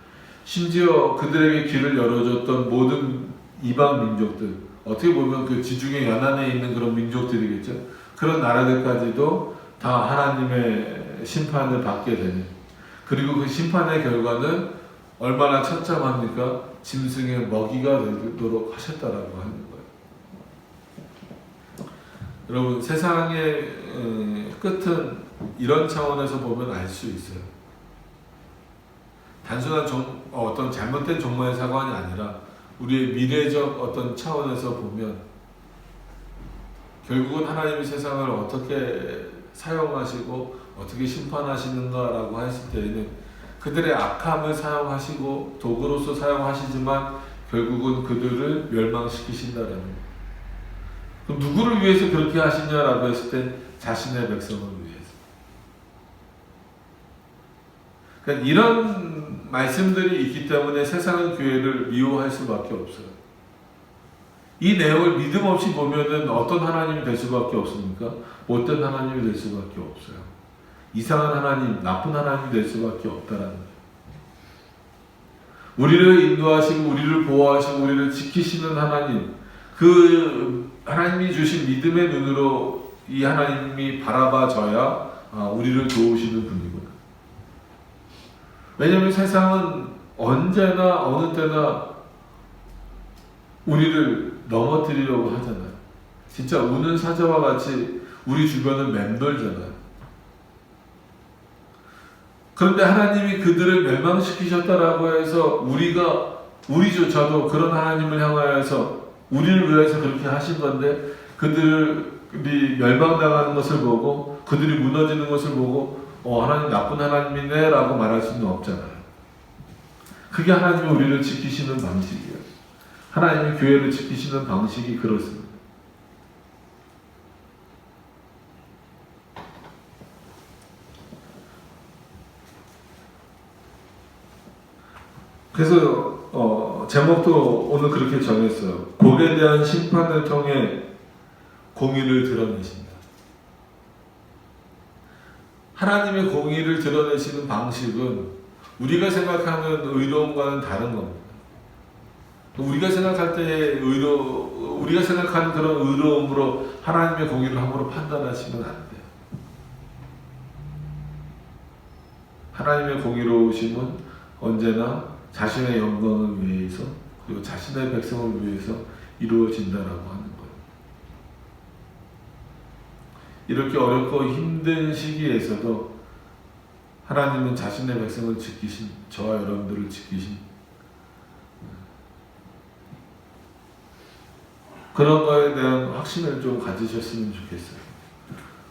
심지어 그들에게 길을 열어줬던 모든 이방 민족들, 어떻게 보면 그 지중해 연안에 있는 그런 민족들이겠죠. 그런 나라들까지도 다 하나님의 심판을 받게 되는, 그리고 그 심판의 결과는 얼마나 처참합니까? 짐승의 먹이가 되도록 하셨다라고 하는 거예요. 여러분, 세상의 끝은 이런 차원에서 보면 알 수 있어요. 단순한 어떤 잘못된 종말의 사관이 아니라 우리의 미래적 어떤 차원에서 보면 결국은 하나님이 세상을 어떻게 사용하시고 어떻게 심판하시는가라고 했을 때에는 그들의 악함을 사용하시고 도구로서 사용하시지만 결국은 그들을 멸망시키신다라는 거예요. 그럼 누구를 위해서 그렇게 하시냐라고 했을 때 자신의 백성을 위해서. 그러니까 이런 말씀들이 있기 때문에 세상은 교회를 미워할 수밖에 없어요. 이 내용을 믿음 없이 보면은 어떤 하나님이 될 수밖에 없습니까? 못된 하나님이 될 수밖에 없어요. 이상한 하나님, 나쁜 하나님이 될 수밖에 없다라는 거예요. 우리를 인도하시고 우리를 보호하시고 우리를 지키시는 하나님, 그 하나님이 주신 믿음의 눈으로 이 하나님이 바라봐져야 우리를 도우시는 분이구나. 왜냐하면 세상은 언제나 어느 때나 우리를 넘어뜨리려고 하잖아요. 진짜 우는 사자와 같이 우리 주변을 맴돌잖아요. 그런데 하나님이 그들을 멸망시키셨다라고 해서 우리조차도 그런 하나님을 향하여서 우리를 위해서 그렇게 하신 건데 그들이 멸망당하는 것을 보고 그들이 무너지는 것을 보고 하나님 나쁜 하나님이네 라고 말할 수는 없잖아요. 그게 하나님이 우리를 지키시는 방식이에요. 하나님이 교회를 지키시는 방식이 그렇습니다. 그래서 제목도 오늘 그렇게 정했어요. 곡에 대한 심판을 통해 공의를 드러내신다. 하나님의 공의를 드러내시는 방식은 우리가 생각하는 의로움과는 다른 겁니다. 우리가 생각할 때의 우리가 생각하는 그런 의로움으로 하나님의 공의를 함부로 판단하시면 안 돼요. 하나님의 공의로우심은 언제나 자신의 영광을 위해서 그리고 자신의 백성을 위해서 이루어진다라고 하는 거예요. 이렇게 어렵고 힘든 시기에서도 하나님은 자신의 백성을 지키신, 저와 여러분들을 지키신 그런 거에 대한 확신을 좀 가지셨으면 좋겠어요.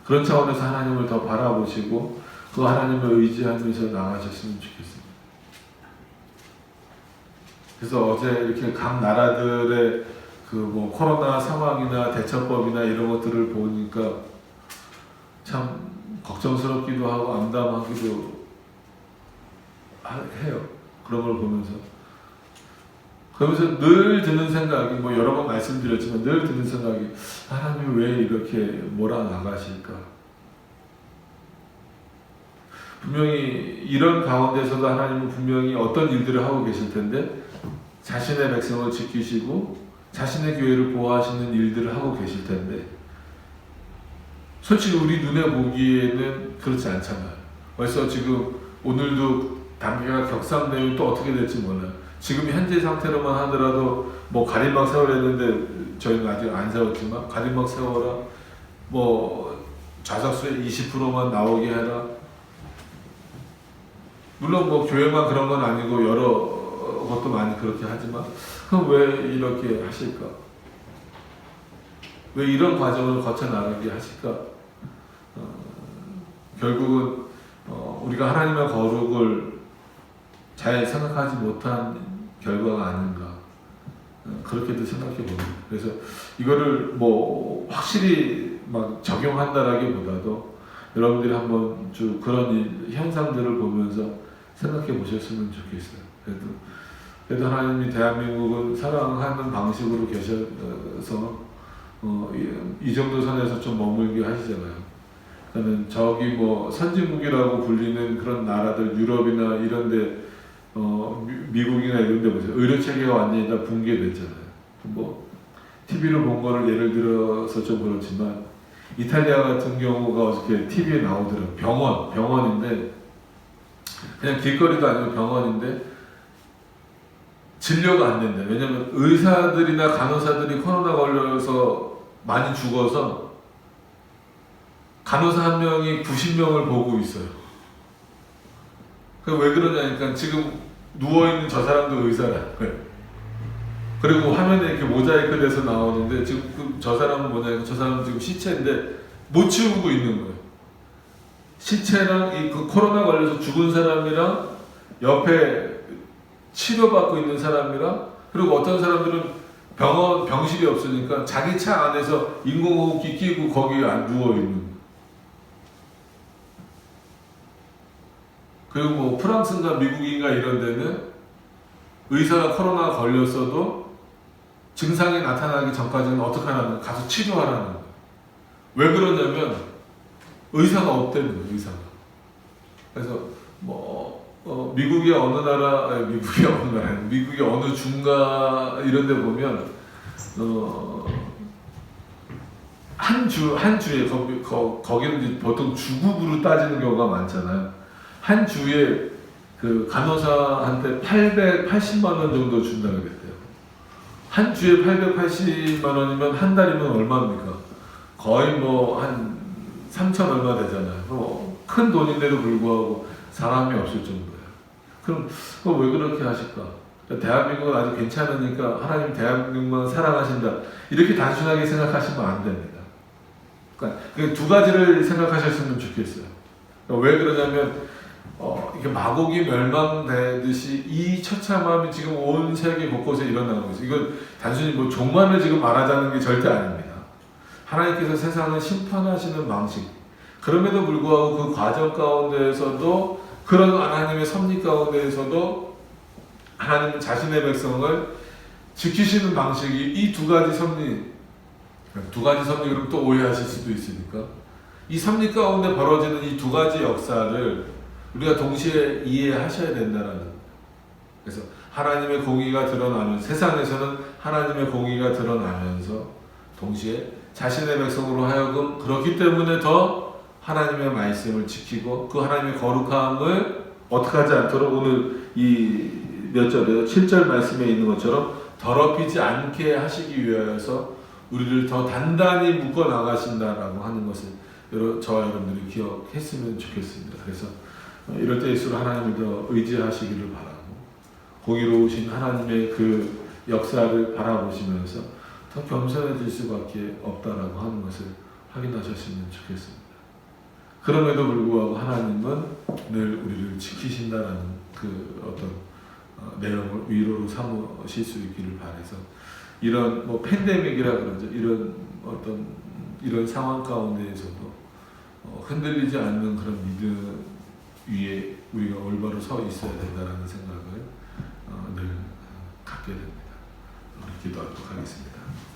그런 차원에서 하나님을 더 바라보시고 그 하나님을 의지하면서 나가셨으면 좋겠습니다. 그래서 어제 이렇게 각 나라들의 그 뭐 코로나 상황이나 대처법이나 이런 것들을 보니까 참 걱정스럽기도 하고 암담하기도 해요. 그런 걸 보면서. 그러면서 늘 드는 생각이, 뭐 여러 번 말씀드렸지만 늘 드는 생각이, 하나님이 왜 이렇게 몰아나가실까? 분명히 이런 가운데서도 하나님은 분명히 어떤 일들을 하고 계실 텐데 자신의 백성을 지키시고 자신의 교회를 보호하시는 일들을 하고 계실 텐데 솔직히 우리 눈에 보기에는 그렇지 않잖아요. 벌써 지금 오늘도 단계가 격상되면 또 어떻게 될지 몰라요. 지금 현재 상태로만 하더라도 뭐 가림막 세워라 했는데 저희는 아직 안 세웠지만 가림막 세워라, 뭐 좌석수의 20%만 나오게 해라. 물론 뭐 교회만 그런 건 아니고 여러 것도 많이 그렇게 하지만 그럼 왜 이렇게 하실까? 왜 이런 과정을 거쳐나가게 하실까? 결국은 우리가 하나님의 거룩을 잘 생각하지 못한 결과가 아닌가, 그렇게도 생각해 봅니다. 그래서 이거를 뭐 확실히 막 적용한다라기보다도 여러분들이 한번 좀 그런 현상들을 보면서 생각해 보셨으면 좋겠어요. 그래도 하나님이 대한민국은 사랑하는 방식으로 계셔서 이 정도 선에서 좀 머물게 하시잖아요. 그러니까 저기 뭐 선진국이라고 불리는 그런 나라들, 유럽이나 이런데 미국이나 이런데 보세요. 의료 체계가 완전히 다 붕괴됐잖아요. 뭐 TV로 본 거를 예를 들어서 좀 그렇지만 이탈리아 같은 경우가 어저께 TV에 나오더라고요. 병원인데 그냥 길거리도 아니고 병원인데 진료가 안 된다. 왜냐면 의사들이나 간호사들이 코로나 걸려서 많이 죽어서 간호사 한 명이 90명을 보고 있어요. 왜 그러냐니까 지금 누워있는 저 사람도 의사라는 거예요. 그리고 화면에 이렇게 모자이크 돼서 나오는데 지금 저 사람은 뭐냐면 저 사람은 지금 시체인데 못 치우고 있는 거예요. 시체랑 그 코로나 걸려서 죽은 사람이랑 옆에 치료받고 있는 사람이랑, 그리고 어떤 사람들은 병실이 없으니까 자기 차 안에서 인공호흡기 끼고 거기에 안 누워있는 거예요. 그리고 뭐 프랑스인가 미국인가 이런 데는 의사가 코로나 걸렸어도 증상이 나타나기 전까지는 어떻게 하라는, 가서 치료하라는 거예요. 왜 그러냐면 의사가 없다는 거예요. 의사가. 그래서 뭐 미국의 어느 나라, 미국의 어느 중가 이런 데 보면 한 주에 거기는 보통 주급으로 따지는 경우가 많잖아요. 한 주에 그 간호사한테 880만 원 정도 준다고 그랬대요. 한 주에 880만 원이면 한 달이면 얼마입니까? 거의 뭐 한 3천 얼마 되잖아요. 큰 돈인데도 불구하고 사람이 없을 정도예요. 그럼 왜 그렇게 하실까? 대한민국은 아주 괜찮으니까 하나님 대한민국만 사랑하신다, 이렇게 단순하게 생각하시면 안 됩니다. 그러니까 두 가지를 생각하셨으면 좋겠어요. 왜 그러냐면 이게 마곡이 멸망되듯이 이 처참함이 지금 온 세계 곳곳에 일어나고 있어요. 이건 단순히 뭐 종말을 지금 말하자는 게 절대 아닙니다. 하나님께서 세상을 심판하시는 방식, 그럼에도 불구하고 그 과정 가운데에서도, 그런 하나님의 섭리 가운데에서도 하나님은 자신의 백성을 지키시는 방식이 이 두 가지 섭리, 두 가지 섭리 그럼 또 오해하실 수도 있으니까 이 섭리 가운데 벌어지는 이 두 가지 역사를 우리가 동시에 이해하셔야 된다라는 거예요. 그래서 하나님의 공의가 드러나면 세상에서는 하나님의 공의가 드러나면서 동시에 자신의 백성으로 하여금 그렇기 때문에 더 하나님의 말씀을 지키고 그 하나님의 거룩함을 어떻게 하지 않도록 오늘 이 몇 절이요? 7절 말씀에 있는 것처럼 더럽히지 않게 하시기 위하여서 우리를 더 단단히 묶어 나가신다라고 하는 것을 저와 여러분들이 기억했으면 좋겠습니다. 그래서 이럴 때일수록 하나님을 더 의지하시기를 바라고 공의로우신 하나님의 그 역사를 바라보시면서 더 겸손해질 수밖에 없다라고 하는 것을 확인하셨으면 좋겠습니다. 그럼에도 불구하고 하나님은 늘 우리를 지키신다라는 그 어떤 내용을 위로로 삼으실 수 있기를 바라서 이런 뭐 팬데믹이라 그러죠. 이런 어떤 이런 상황 가운데에서도 흔들리지 않는 그런 믿음 위에 우리가 올바로 서 있어야 된다라는 생각을 늘 갖게 됩니다. 우리 기도하도록 하겠습니다.